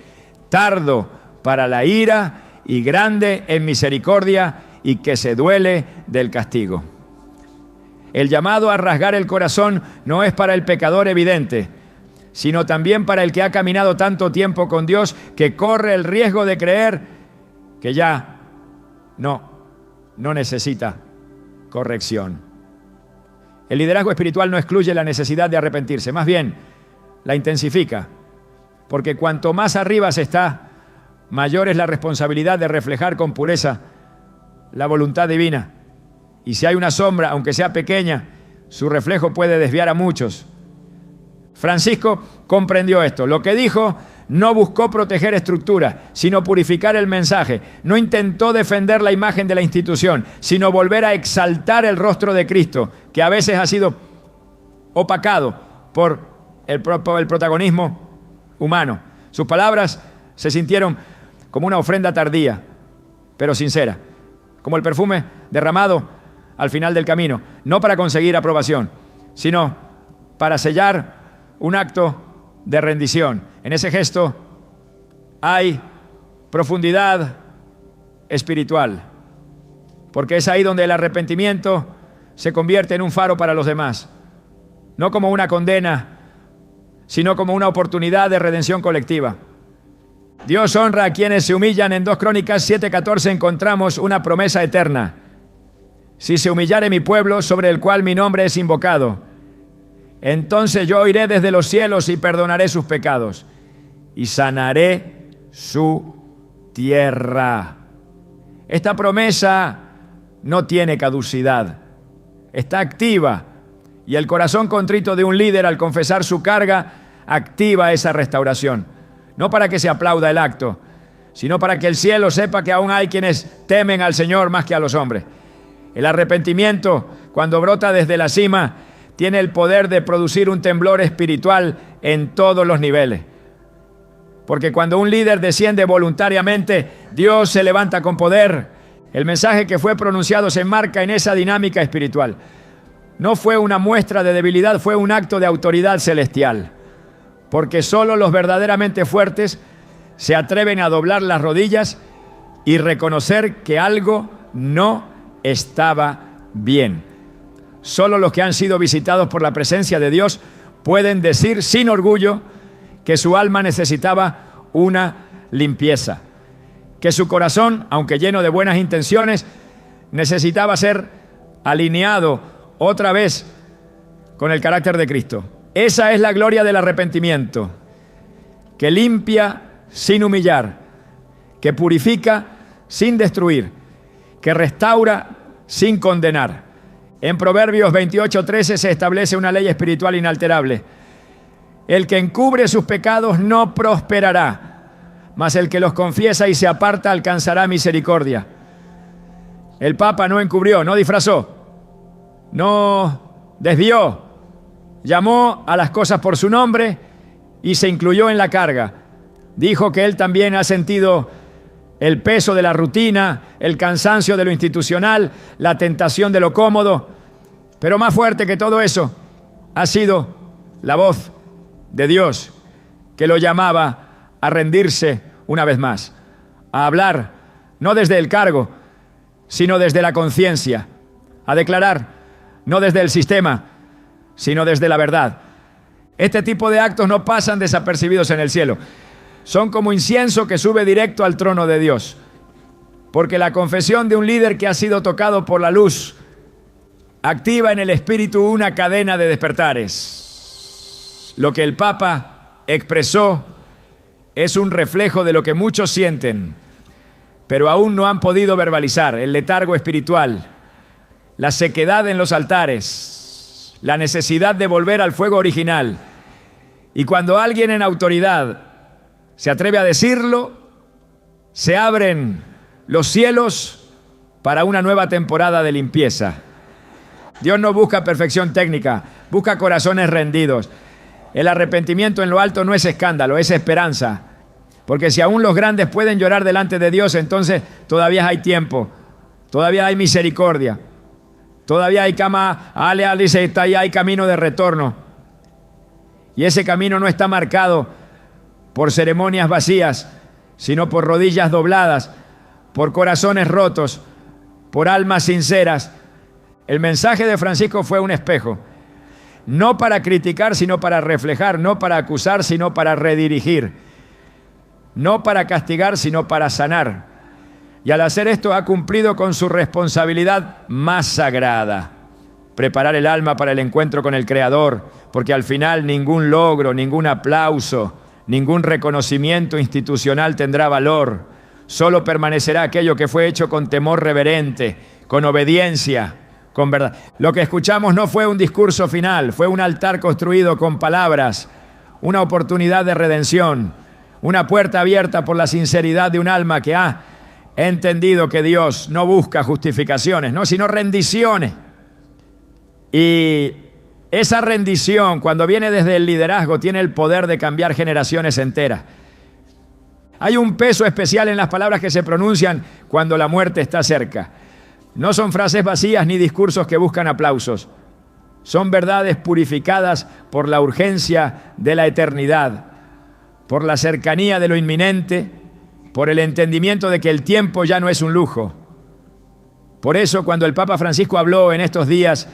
tardo para la ira y grande en misericordia, y que se duele del castigo. El llamado a rasgar el corazón no es para el pecador evidente, sino también para el que ha caminado tanto tiempo con Dios que corre el riesgo de creer que ya no necesita corrección. El liderazgo espiritual no excluye la necesidad de arrepentirse, más bien la intensifica, porque cuanto más arriba se está, mayor es la responsabilidad de reflejar con pureza la voluntad divina. Y si hay una sombra, aunque sea pequeña, su reflejo puede desviar a muchos. Francisco comprendió esto. Lo que dijo no buscó proteger estructura, sino purificar el mensaje. No intentó defender la imagen de la institución, sino volver a exaltar el rostro de Cristo, que a veces ha sido opacado por el protagonismo humano. Sus palabras se sintieron como una ofrenda tardía, pero sincera, como el perfume derramado al final del camino, no para conseguir aprobación, sino para sellar un acto de rendición. En ese gesto hay profundidad espiritual, porque es ahí donde el arrepentimiento se convierte en un faro para los demás, no como una condena, sino como una oportunidad de redención colectiva. Dios honra a quienes se humillan. En 2 Crónicas 7:14 encontramos una promesa eterna. Si se humillare mi pueblo, sobre el cual mi nombre es invocado, entonces yo oiré desde los cielos y perdonaré sus pecados y sanaré su tierra. Esta promesa no tiene caducidad, está activa, y el corazón contrito de un líder al confesar su carga activa esa restauración. No para que se aplauda el acto, sino para que el cielo sepa que aún hay quienes temen al Señor más que a los hombres. El arrepentimiento, cuando brota desde la cima, tiene el poder de producir un temblor espiritual en todos los niveles. Porque cuando un líder desciende voluntariamente, Dios se levanta con poder. El mensaje que fue pronunciado se enmarca en esa dinámica espiritual. No fue una muestra de debilidad, fue un acto de autoridad celestial. Porque solo los verdaderamente fuertes se atreven a doblar las rodillas y reconocer que algo no estaba bien. Solo los que han sido visitados por la presencia de Dios pueden decir sin orgullo que su alma necesitaba una limpieza, que su corazón, aunque lleno de buenas intenciones, necesitaba ser alineado otra vez con el carácter de Cristo. Esa es la gloria del arrepentimiento, que limpia sin humillar, que purifica sin destruir, que restaura sin condenar. En Proverbios 28:13 se establece una ley espiritual inalterable. El que encubre sus pecados no prosperará, mas el que los confiesa y se aparta alcanzará misericordia. El Papa no encubrió, no disfrazó, no desvió, llamó a las cosas por su nombre y se incluyó en la carga. Dijo que él también ha sentido el peso de la rutina, el cansancio de lo institucional, la tentación de lo cómodo. Pero más fuerte que todo eso ha sido la voz de Dios que lo llamaba a rendirse una vez más, a hablar no desde el cargo, sino desde la conciencia, a declarar no desde el sistema, sino desde la verdad. Este tipo de actos no pasan desapercibidos en el cielo. Son como incienso que sube directo al trono de Dios. Porque la confesión de un líder que ha sido tocado por la luz activa en el espíritu una cadena de despertares. Lo que el Papa expresó es un reflejo de lo que muchos sienten, pero aún no han podido verbalizar: el letargo espiritual, la sequedad en los altares, la necesidad de volver al fuego original. Y cuando alguien en autoridad se atreve a decirlo, se abren los cielos para una nueva temporada de limpieza. Dios no busca perfección técnica, busca corazones rendidos. El arrepentimiento en lo alto no es escándalo, es esperanza. Porque si aún los grandes pueden llorar delante de Dios, entonces todavía hay tiempo, todavía hay misericordia, todavía hay hay camino de retorno. Y ese camino no está marcado por ceremonias vacías, sino por rodillas dobladas, por corazones rotos, por almas sinceras. El mensaje de Francisco fue un espejo, no para criticar, sino para reflejar, no para acusar, sino para redirigir, no para castigar, sino para sanar. Y al hacer esto ha cumplido con su responsabilidad más sagrada: preparar el alma para el encuentro con el Creador, porque al final ningún logro, ningún aplauso, ningún reconocimiento institucional tendrá valor. Solo permanecerá aquello que fue hecho con temor reverente, con obediencia, con verdad. Lo que escuchamos no fue un discurso final, fue un altar construido con palabras, una oportunidad de redención, una puerta abierta por la sinceridad de un alma que ha entendido que Dios no busca justificaciones, ¿no?, sino rendiciones. Y esa rendición, cuando viene desde el liderazgo, tiene el poder de cambiar generaciones enteras. Hay un peso especial en las palabras que se pronuncian cuando la muerte está cerca. No son frases vacías ni discursos que buscan aplausos. Son verdades purificadas por la urgencia de la eternidad, por la cercanía de lo inminente, por el entendimiento de que el tiempo ya no es un lujo. Por eso, cuando el Papa Francisco habló en estos días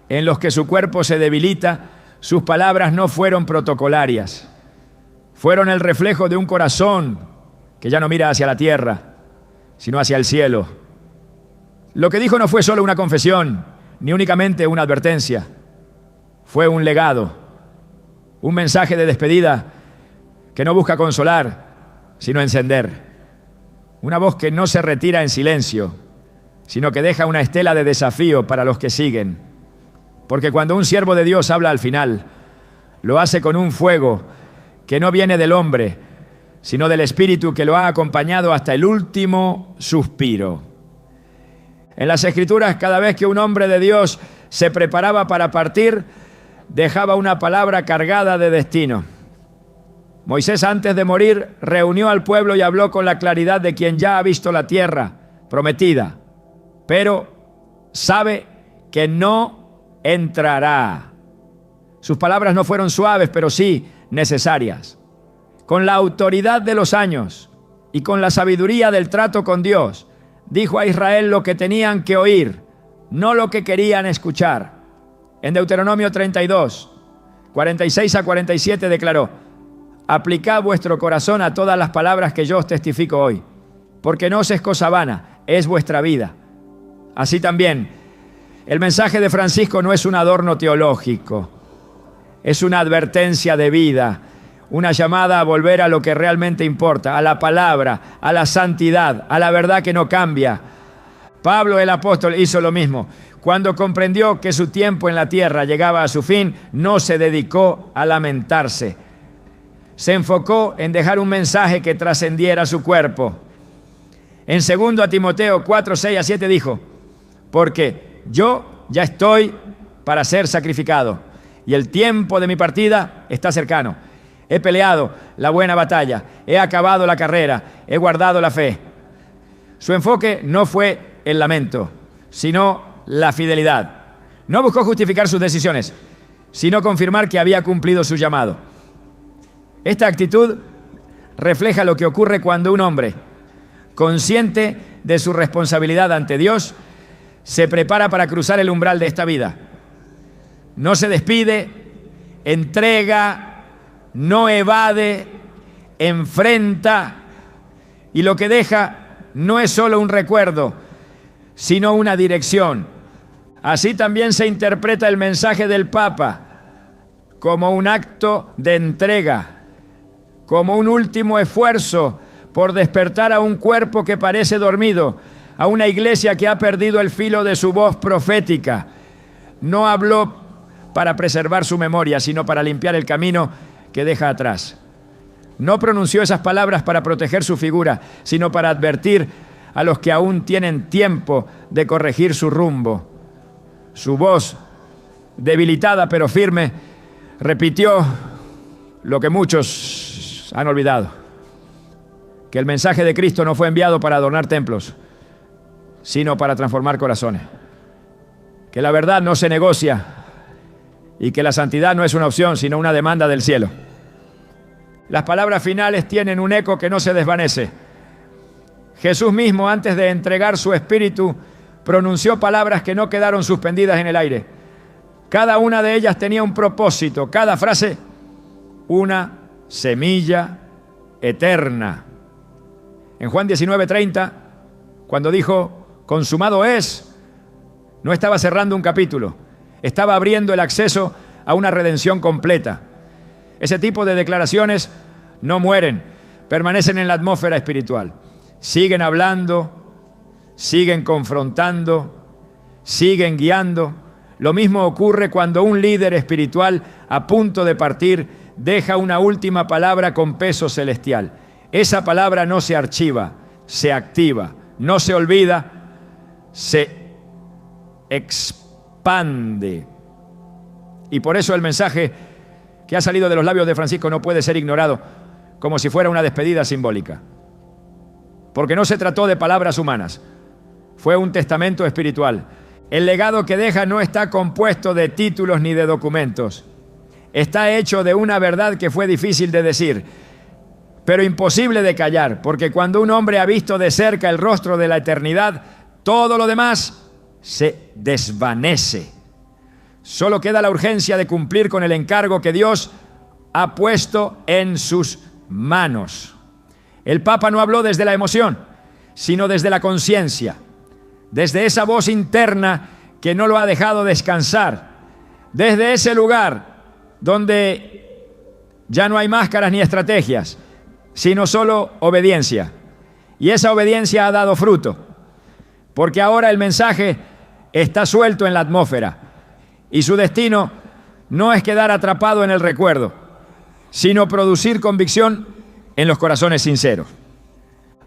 en los que su cuerpo se debilita, sus palabras no fueron protocolarias. Fueron el reflejo de un corazón que ya no mira hacia la tierra, sino hacia el cielo. Lo que dijo no fue solo una confesión, ni únicamente una advertencia. Fue un legado, un mensaje de despedida que no busca consolar, sino encender. Una voz que no se retira en silencio, sino que deja una estela de desafío para los que siguen. Porque cuando un siervo de Dios habla al final, lo hace con un fuego que no viene del hombre, sino del Espíritu que lo ha acompañado hasta el último suspiro. En las Escrituras, cada vez que un hombre de Dios se preparaba para partir, dejaba una palabra cargada de destino. Moisés, antes de morir, reunió al pueblo y habló con la claridad de quien ya ha visto la tierra prometida, pero sabe que no entrará. Sus palabras no fueron suaves, pero sí necesarias. Con la autoridad de los años y con la sabiduría del trato con Dios, dijo a Israel lo que tenían que oír, no lo que querían escuchar. En Deuteronomio 32, 46 a 47 declaró: aplicad vuestro corazón a todas las palabras que yo os testifico hoy, porque no os es cosa vana, es vuestra vida. Así también, el mensaje de Francisco no es un adorno teológico, es una advertencia de vida, una llamada a volver a lo que realmente importa, a la palabra, a la santidad, a la verdad que no cambia. Pablo el apóstol hizo lo mismo. Cuando comprendió que su tiempo en la tierra llegaba a su fin, no se dedicó a lamentarse. Se enfocó en dejar un mensaje que trascendiera su cuerpo. En 2 Timoteo 4, 6 a 7 dijo: porque yo ya estoy para ser sacrificado y el tiempo de mi partida está cercano. He peleado la buena batalla, he acabado la carrera, he guardado la fe. Su enfoque no fue el lamento, sino la fidelidad. No buscó justificar sus decisiones, sino confirmar que había cumplido su llamado. Esta actitud refleja lo que ocurre cuando un hombre, consciente de su responsabilidad ante Dios, se prepara para cruzar el umbral de esta vida. No se despide, entrega, no evade, enfrenta, y lo que deja no es solo un recuerdo, sino una dirección. Así también se interpreta el mensaje del Papa como un acto de entrega, como un último esfuerzo por despertar a un cuerpo que parece dormido, a una iglesia que ha perdido el filo de su voz profética. No habló para preservar su memoria, sino para limpiar el camino que deja atrás. No pronunció esas palabras para proteger su figura, sino para advertir a los que aún tienen tiempo de corregir su rumbo. Su voz, debilitada pero firme, repitió lo que muchos han olvidado: que el mensaje de Cristo no fue enviado para adornar templos, sino para transformar corazones. Que la verdad no se negocia y que la santidad no es una opción, sino una demanda del cielo. Las palabras finales tienen un eco que no se desvanece. Jesús mismo, antes de entregar su espíritu, pronunció palabras que no quedaron suspendidas en el aire. Cada una de ellas tenía un propósito, cada frase una semilla eterna. En Juan 19:30, cuando dijo consumado es, no estaba cerrando un capítulo, estaba abriendo el acceso a una redención completa. Ese tipo de declaraciones no mueren, permanecen en la atmósfera espiritual. Siguen hablando, siguen confrontando, siguen guiando. Lo mismo ocurre cuando un líder espiritual a punto de partir deja una última palabra con peso celestial. Esa palabra no se archiva, se activa, no se olvida, se expande. Y por eso el mensaje que ha salido de los labios de Francisco no puede ser ignorado como si fuera una despedida simbólica. Porque no se trató de palabras humanas, fue un testamento espiritual. El legado que deja no está compuesto de títulos ni de documentos. Está hecho de una verdad que fue difícil de decir, pero imposible de callar, porque cuando un hombre ha visto de cerca el rostro de la eternidad, todo lo demás se desvanece. Solo queda la urgencia de cumplir con el encargo que Dios ha puesto en sus manos. El Papa no habló desde la emoción, sino desde la conciencia, desde esa voz interna que no lo ha dejado descansar, desde ese lugar donde ya no hay máscaras ni estrategias, sino solo obediencia. Y esa obediencia ha dado fruto, porque ahora el mensaje está suelto en la atmósfera y su destino no es quedar atrapado en el recuerdo, sino producir convicción en los corazones sinceros.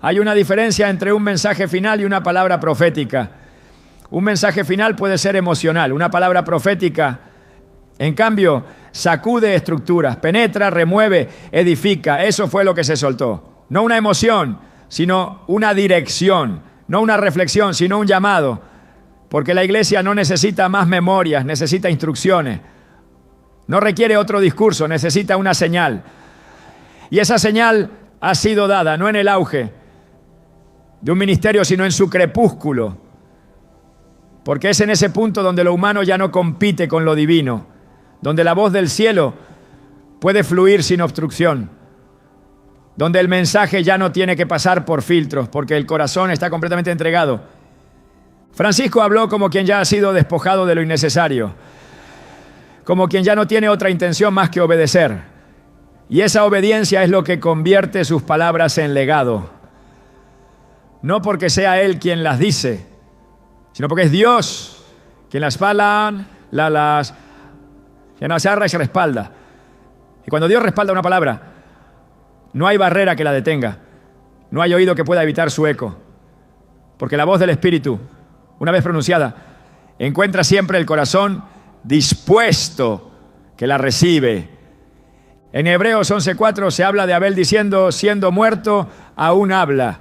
Hay una diferencia entre un mensaje final y una palabra profética. Un mensaje final puede ser emocional, una palabra profética, en cambio, sacude estructuras, penetra, remueve, edifica. Eso fue lo que se soltó. No una emoción, sino una dirección. No una reflexión, sino un llamado. Porque la iglesia no necesita más memorias, necesita instrucciones. No requiere otro discurso, necesita una señal. Y esa señal ha sido dada, no en el auge de un ministerio, sino en su crepúsculo. Porque es en ese punto donde lo humano ya no compite con lo divino, donde la voz del cielo puede fluir sin obstrucción, donde el mensaje ya no tiene que pasar por filtros, porque el corazón está completamente entregado. Francisco habló como quien ya ha sido despojado de lo innecesario, como quien ya no tiene otra intención más que obedecer. Y esa obediencia es lo que convierte sus palabras en legado. No porque sea él quien las dice, sino porque es Dios quien las fala, quien las arra y se respalda. Y cuando Dios respalda una palabra, no hay barrera que la detenga, no hay oído que pueda evitar su eco, porque la voz del Espíritu, una vez pronunciada, encuentra siempre el corazón dispuesto que la recibe. En Hebreos 11:4 se habla de Abel diciendo, siendo muerto, aún habla.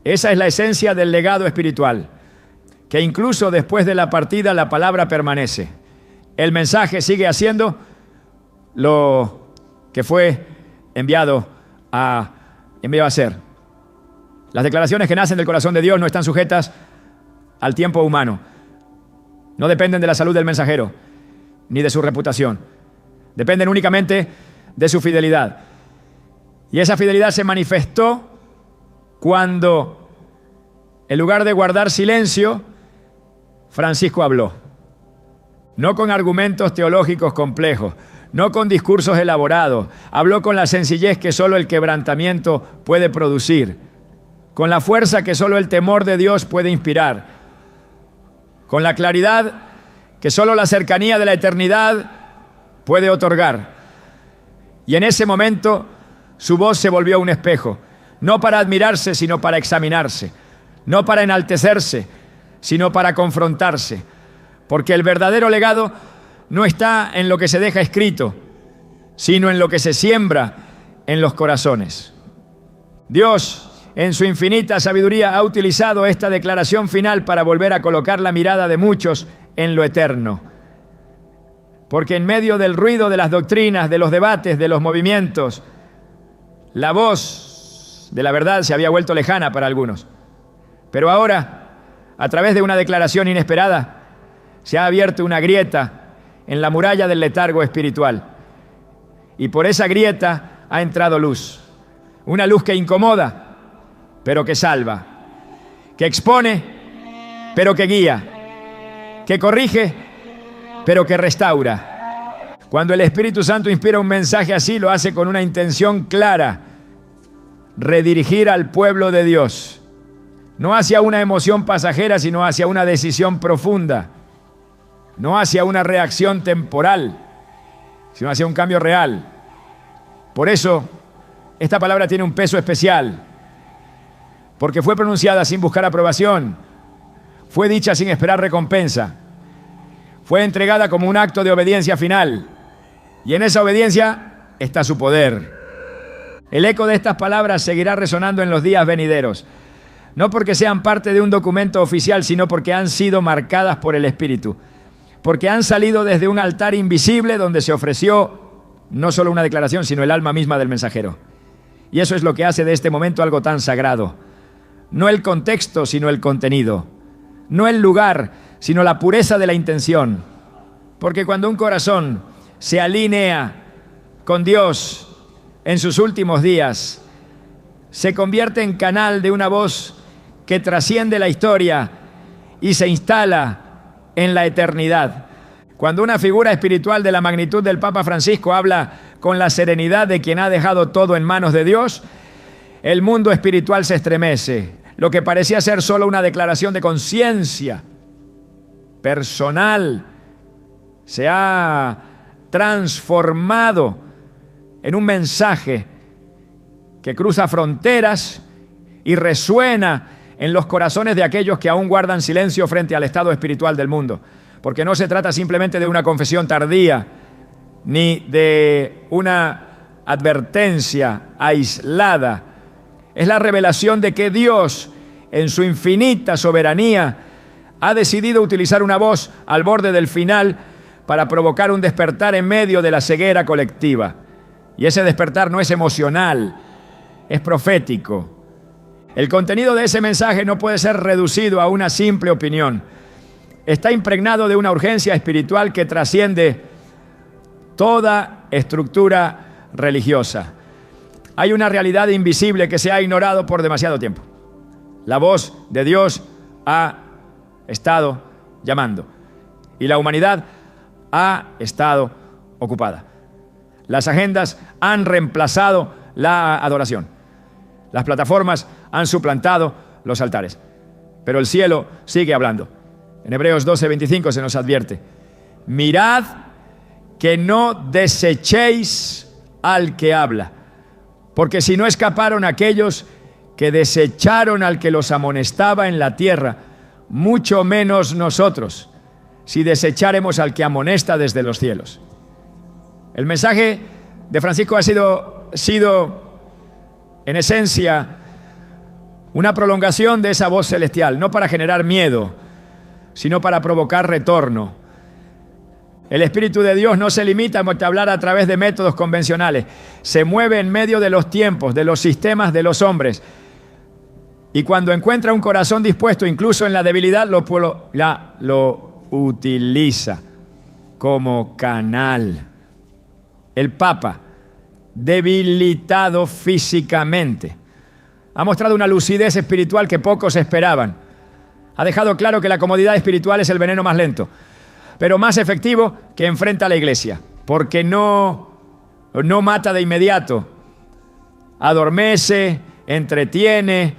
Esa es la esencia del legado espiritual, que incluso después de la partida la palabra permanece. El mensaje sigue haciendo lo que fue enviado a hacer. Las declaraciones que nacen del corazón de Dios no están sujetas al tiempo humano. No dependen de la salud del mensajero, ni de su reputación. Dependen únicamente de su fidelidad. Y esa fidelidad se manifestó cuando, en lugar de guardar silencio, Francisco habló. No con argumentos teológicos complejos, no con discursos elaborados. Habló con la sencillez que solo el quebrantamiento puede producir, con la fuerza que solo el temor de Dios puede inspirar, con la claridad que solo la cercanía de la eternidad puede otorgar. Y en ese momento su voz se volvió un espejo, no para admirarse, sino para examinarse, no para enaltecerse, sino para confrontarse, porque el verdadero legado no está en lo que se deja escrito, sino en lo que se siembra en los corazones. Dios, en su infinita sabiduría, ha utilizado esta declaración final para volver a colocar la mirada de muchos en lo eterno. Porque en medio del ruido de las doctrinas, de los debates, de los movimientos, la voz de la verdad se había vuelto lejana para algunos. Pero ahora, a través de una declaración inesperada, se ha abierto una grieta en la muralla del letargo espiritual. Y por esa grieta ha entrado luz. Una luz que incomoda, pero que salva. Que expone, pero que guía. Que corrige, pero que restaura. Cuando el Espíritu Santo inspira un mensaje así, lo hace con una intención clara: redirigir al pueblo de Dios. No hacia una emoción pasajera, sino hacia una decisión profunda. No hacia una reacción temporal, sino hacia un cambio real. Por eso, esta palabra tiene un peso especial, porque fue pronunciada sin buscar aprobación, fue dicha sin esperar recompensa, fue entregada como un acto de obediencia final, y en esa obediencia está su poder. El eco de estas palabras seguirá resonando en los días venideros, no porque sean parte de un documento oficial, sino porque han sido marcadas por el Espíritu, porque han salido desde un altar invisible donde se ofreció no solo una declaración, sino el alma misma del mensajero. Y eso es lo que hace de este momento algo tan sagrado. No el contexto, sino el contenido. No el lugar, sino la pureza de la intención. Porque cuando un corazón se alinea con Dios en sus últimos días, se convierte en canal de una voz que trasciende la historia y se instala en la eternidad. Cuando una figura espiritual de la magnitud del Papa Francisco habla con la serenidad de quien ha dejado todo en manos de Dios, el mundo espiritual se estremece. Lo que parecía ser solo una declaración de conciencia personal se ha transformado en un mensaje que cruza fronteras y resuena en los corazones de aquellos que aún guardan silencio frente al estado espiritual del mundo. Porque no se trata simplemente de una confesión tardía, ni de una advertencia aislada. Es la revelación de que Dios, en su infinita soberanía, ha decidido utilizar una voz al borde del final para provocar un despertar en medio de la ceguera colectiva. Y ese despertar no es emocional, es profético. El contenido de ese mensaje no puede ser reducido a una simple opinión. Está impregnado de una urgencia espiritual que trasciende toda estructura religiosa. Hay una realidad invisible que se ha ignorado por demasiado tiempo. La voz de Dios ha estado llamando y la humanidad ha estado ocupada. Las agendas han reemplazado la adoración. Las plataformas han suplantado los altares. Pero el cielo sigue hablando. En Hebreos 12:25 se nos advierte: mirad que no desechéis al que habla, porque si no escaparon aquellos que desecharon al que los amonestaba en la tierra, mucho menos nosotros, si desecháremos al que amonesta desde los cielos. El mensaje de Francisco ha sido en esencia Una prolongación de esa voz celestial, no para generar miedo, sino para provocar retorno. El Espíritu de Dios no se limita a hablar a través de métodos convencionales. Se mueve en medio de los tiempos, de los sistemas de los hombres. Y cuando encuentra un corazón dispuesto, incluso en la debilidad, lo utiliza como canal. El Papa, debilitado físicamente, ha mostrado una lucidez espiritual que pocos esperaban. Ha dejado claro que la comodidad espiritual es el veneno más lento, pero más efectivo, que enfrenta a la iglesia, porque no mata de inmediato, adormece, entretiene,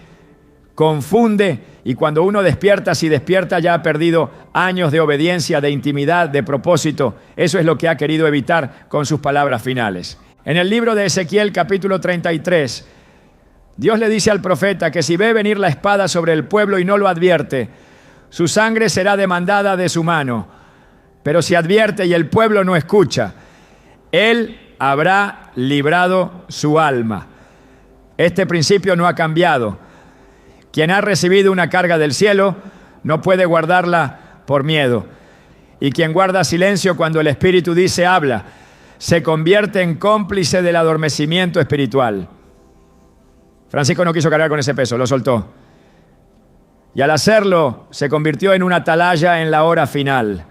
confunde, y cuando uno despierta, si despierta ya ha perdido años de obediencia, de intimidad, de propósito. Eso es lo que ha querido evitar con sus palabras finales. En el libro de Ezequiel, capítulo 33, Dios le dice al profeta que si ve venir la espada sobre el pueblo y no lo advierte, su sangre será demandada de su mano. Pero si advierte y el pueblo no escucha, él habrá librado su alma. Este principio no ha cambiado. Quien ha recibido una carga del cielo no puede guardarla por miedo. Y quien guarda silencio cuando el Espíritu dice habla, se convierte en cómplice del adormecimiento espiritual. Francisco no quiso cargar con ese peso, lo soltó. Y al hacerlo, se convirtió en una atalaya en la hora final.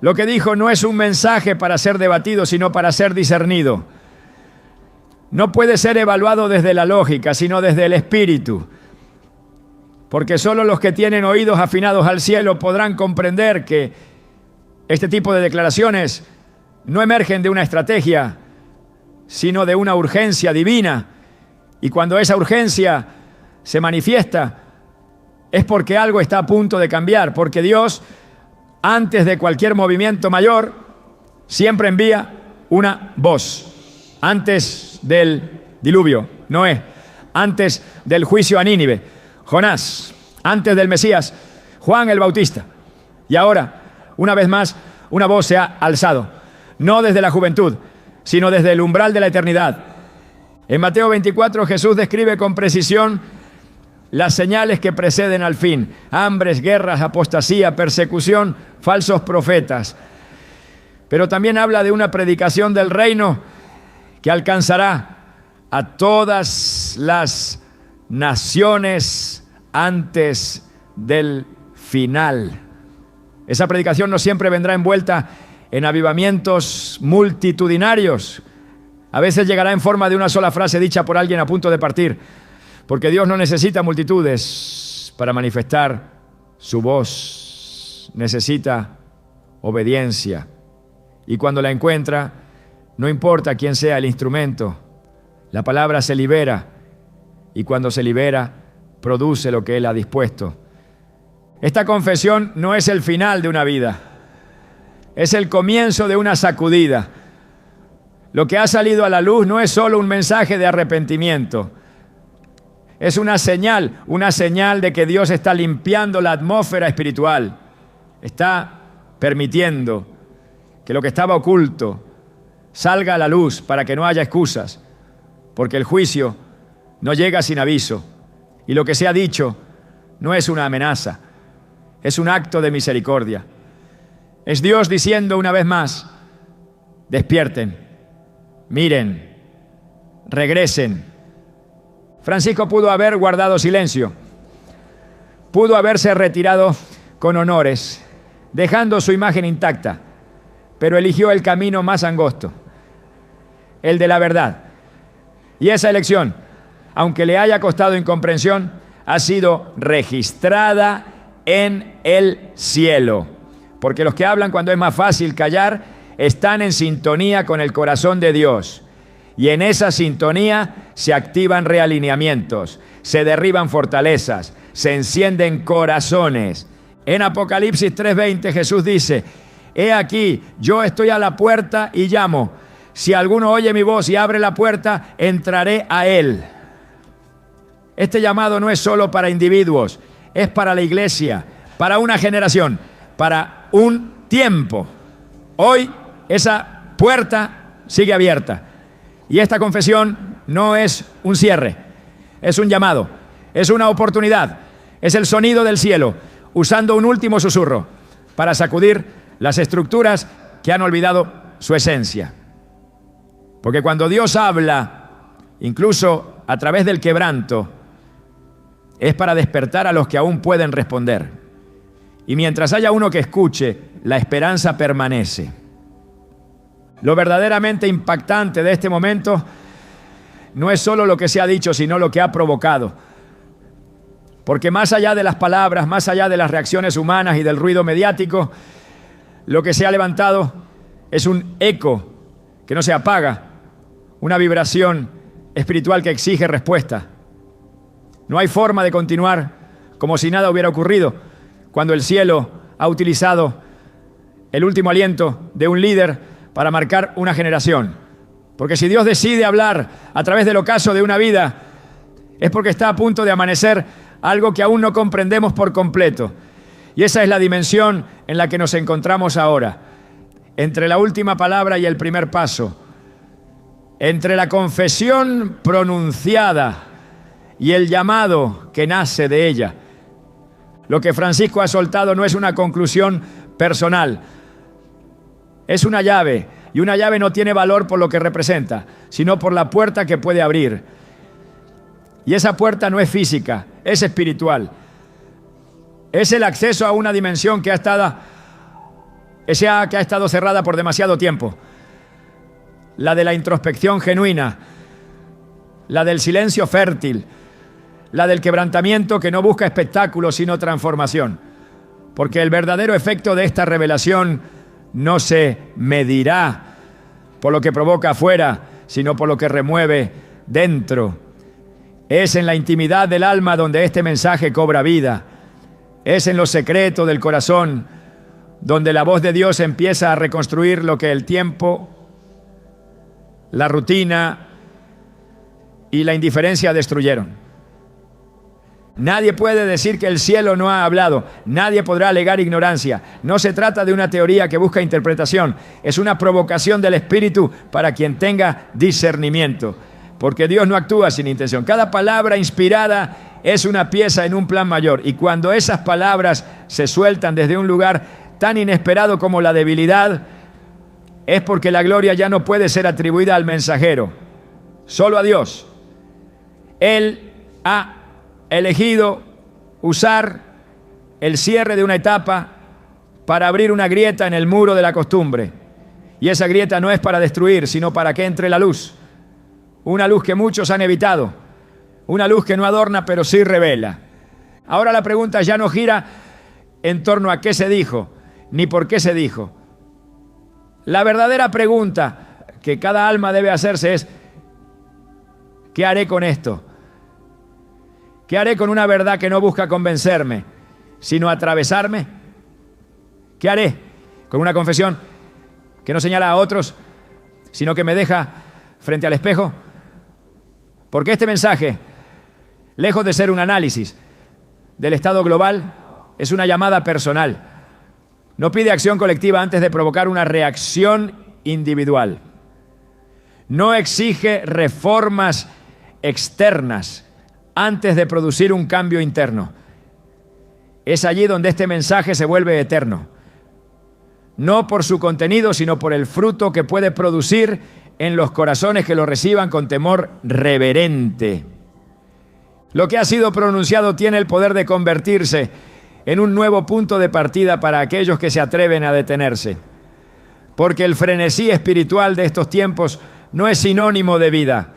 Lo que dijo no es un mensaje para ser debatido, sino para ser discernido. No puede ser evaluado desde la lógica, sino desde el espíritu. Porque solo los que tienen oídos afinados al cielo podrán comprender que este tipo de declaraciones no emergen de una estrategia, sino de una urgencia divina. Y cuando esa urgencia se manifiesta, es porque algo está a punto de cambiar, porque Dios, antes de cualquier movimiento mayor, siempre envía una voz. Antes del diluvio, Noé. Antes del juicio a Nínive, Jonás. Antes del Mesías, Juan el Bautista. Y ahora, una vez más, una voz se ha alzado. No desde la juventud, sino desde el umbral de la eternidad. En Mateo 24, Jesús describe con precisión las señales que preceden al fin: hambres, guerras, apostasía, persecución, falsos profetas. Pero también habla de una predicación del reino que alcanzará a todas las naciones antes del final. Esa predicación no siempre vendrá envuelta en avivamientos multitudinarios. A veces llegará en forma de una sola frase dicha por alguien a punto de partir, porque Dios no necesita multitudes para manifestar su voz. Necesita obediencia. Y cuando la encuentra, no importa quién sea el instrumento, la palabra se libera, y cuando se libera, produce lo que Él ha dispuesto. Esta confesión no es el final de una vida, es el comienzo de una sacudida. Lo que ha salido a la luz no es solo un mensaje de arrepentimiento, es una señal de que Dios está limpiando la atmósfera espiritual, está permitiendo que lo que estaba oculto salga a la luz para que no haya excusas, porque el juicio no llega sin aviso, y lo que se ha dicho no es una amenaza, es un acto de misericordia. Es Dios diciendo una vez más: despierten, miren, regresen. Francisco pudo haber guardado silencio, pudo haberse retirado con honores, dejando su imagen intacta, pero eligió el camino más angosto, el de la verdad. Y esa elección, aunque le haya costado incomprensión, ha sido registrada en el cielo. Porque los que hablan cuando es más fácil callar están en sintonía con el corazón de Dios. Y en esa sintonía se activan realineamientos, se derriban fortalezas, se encienden corazones. En Apocalipsis 3:20 Jesús dice: he aquí, yo estoy a la puerta y llamo. Si alguno oye mi voz y abre la puerta, entraré a él. Este llamado no es solo para individuos, es para la iglesia, para una generación, para un tiempo. Hoy esa puerta sigue abierta. Y esta confesión no es un cierre, es un llamado. Es una oportunidad. Es el sonido del cielo, usando un último susurro para sacudir las estructuras que han olvidado su esencia. Porque cuando Dios habla, incluso a través del quebranto, es para despertar a los que aún pueden responder. Y mientras haya uno que escuche, la esperanza permanece. Lo verdaderamente impactante de este momento no es solo lo que se ha dicho, sino lo que ha provocado. Porque más allá de las palabras, más allá de las reacciones humanas y del ruido mediático, lo que se ha levantado es un eco que no se apaga, una vibración espiritual que exige respuesta. No hay forma de continuar como si nada hubiera ocurrido cuando el cielo ha utilizado el último aliento de un líder para marcar una generación. Porque si Dios decide hablar a través del ocaso de una vida, es porque está a punto de amanecer algo que aún no comprendemos por completo. Y esa es la dimensión en la que nos encontramos ahora, entre la última palabra y el primer paso, entre la confesión pronunciada y el llamado que nace de ella. Lo que Francisco ha soltado no es una conclusión personal, es una llave, y una llave no tiene valor por lo que representa, sino por la puerta que puede abrir. Y esa puerta no es física, es espiritual. Es el acceso a una dimensión que ha estado cerrada por demasiado tiempo. La de la introspección genuina, la del silencio fértil, la del quebrantamiento que no busca espectáculo sino transformación. Porque el verdadero efecto de esta revelación no se medirá por lo que provoca afuera, sino por lo que remueve dentro. Es en la intimidad del alma donde este mensaje cobra vida. Es en lo secreto del corazón donde la voz de Dios empieza a reconstruir lo que el tiempo, la rutina y la indiferencia destruyeron. Nadie puede decir que el cielo no ha hablado. Nadie podrá alegar ignorancia. No se trata de una teoría que busca interpretación. Es una provocación del Espíritu para quien tenga discernimiento. Porque Dios no actúa sin intención. Cada palabra inspirada es una pieza en un plan mayor. Y cuando esas palabras se sueltan desde un lugar tan inesperado como la debilidad, es porque la gloria ya no puede ser atribuida al mensajero, solo a Dios. Él ha elegido usar el cierre de una etapa para abrir una grieta en el muro de la costumbre. Y esa grieta no es para destruir, sino para que entre la luz. Una luz que muchos han evitado. Una luz que no adorna, pero sí revela. Ahora la pregunta ya no gira en torno a qué se dijo, ni por qué se dijo. La verdadera pregunta que cada alma debe hacerse es: ¿qué haré con esto? ¿Qué haré con una verdad que no busca convencerme, sino atravesarme? ¿Qué haré con una confesión que no señala a otros, sino que me deja frente al espejo? Porque este mensaje, lejos de ser un análisis del estado global, es una llamada personal. No pide acción colectiva antes de provocar una reacción individual. No exige reformas externas antes de producir un cambio interno. Es allí donde este mensaje se vuelve eterno. No por su contenido, sino por el fruto que puede producir en los corazones que lo reciban con temor reverente. Lo que ha sido pronunciado tiene el poder de convertirse en un nuevo punto de partida para aquellos que se atreven a detenerse. Porque el frenesí espiritual de estos tiempos no es sinónimo de vida.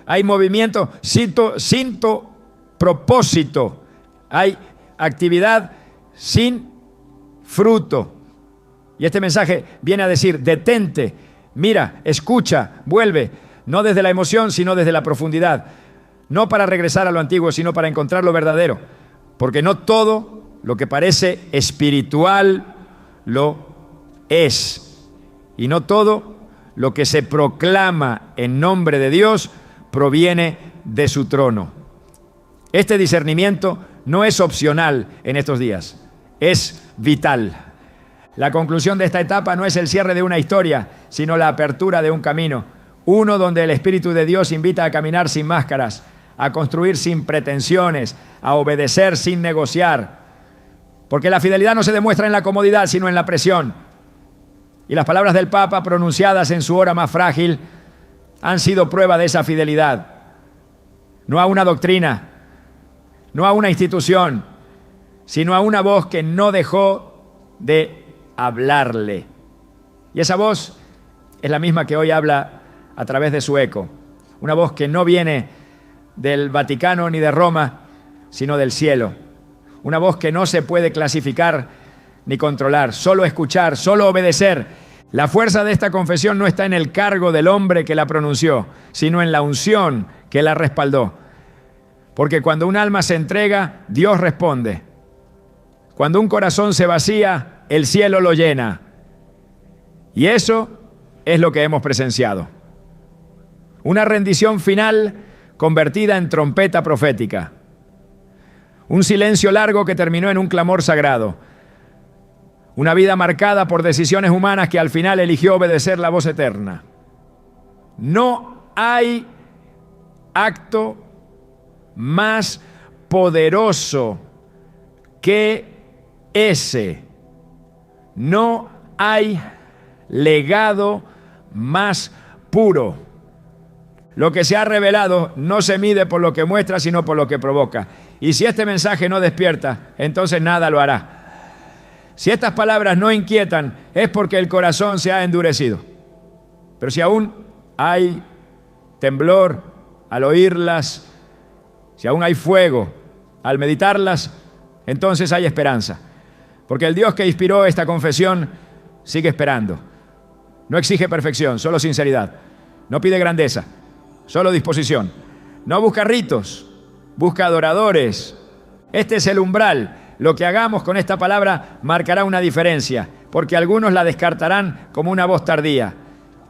Hay movimiento sin propósito. Hay actividad sin fruto. Y este mensaje viene a decir: detente, mira, escucha, vuelve. No desde la emoción, sino desde la profundidad. No para regresar a lo antiguo, sino para encontrar lo verdadero. Porque no todo lo que parece espiritual lo es. Y no todo lo que se proclama en nombre de Dios proviene de su trono. Este discernimiento no es opcional en estos días, es vital. La conclusión de esta etapa no es el cierre de una historia, sino la apertura de un camino, uno donde el Espíritu de Dios invita a caminar sin máscaras, a construir sin pretensiones, a obedecer sin negociar. Porque la fidelidad no se demuestra en la comodidad, sino en la presión. Y las palabras del Papa, pronunciadas en su hora más frágil, han sido prueba de esa fidelidad. No a una doctrina, no a una institución, sino a una voz que no dejó de hablarle. Y esa voz es la misma que hoy habla a través de su eco. Una voz que no viene del Vaticano ni de Roma, sino del cielo. Una voz que no se puede clasificar ni controlar, solo escuchar, solo obedecer. La fuerza de esta confesión no está en el cargo del hombre que la pronunció, sino en la unción que la respaldó. Porque cuando un alma se entrega, Dios responde. Cuando un corazón se vacía, el cielo lo llena. Y eso es lo que hemos presenciado. Una rendición final convertida en trompeta profética. Un silencio largo que terminó en un clamor sagrado. Una vida marcada por decisiones humanas que al final eligió obedecer la voz eterna. No hay acto más poderoso que ese. No hay legado más puro. Lo que se ha revelado no se mide por lo que muestra, sino por lo que provoca. Y si este mensaje no despierta, entonces nada lo hará. Si estas palabras no inquietan, es porque el corazón se ha endurecido. Pero si aún hay temblor al oírlas, si aún hay fuego al meditarlas, entonces hay esperanza. Porque el Dios que inspiró esta confesión sigue esperando. No exige perfección, solo sinceridad. No pide grandeza, solo disposición. No busca ritos, busca adoradores. Este es el umbral. Lo que hagamos con esta palabra marcará una diferencia, porque algunos la descartarán como una voz tardía,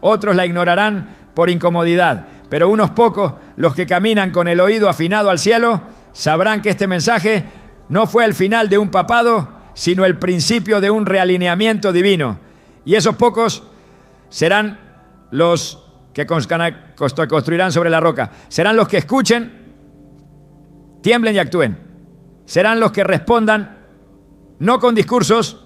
otros la ignorarán por incomodidad, pero unos pocos, los que caminan con el oído afinado al cielo, sabrán que este mensaje no fue el final de un papado, sino el principio de un realineamiento divino. Y esos pocos serán los que construirán sobre la roca. Serán los que escuchen, tiemblen y actúen. Serán los que respondan no con discursos,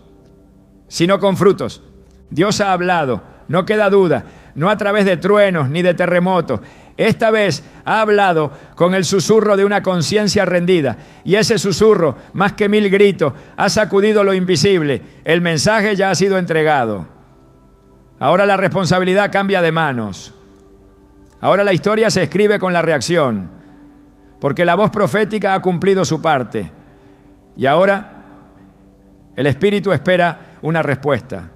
sino con frutos. Dios ha hablado, no queda duda, no a través de truenos ni de terremotos. Esta vez ha hablado con el susurro de una conciencia rendida. Y ese susurro, más que 1000 gritos, ha sacudido lo invisible. El mensaje ya ha sido entregado. Ahora la responsabilidad cambia de manos. Ahora la historia se escribe con la reacción. Porque la voz profética ha cumplido su parte. Y ahora el Espíritu espera una respuesta.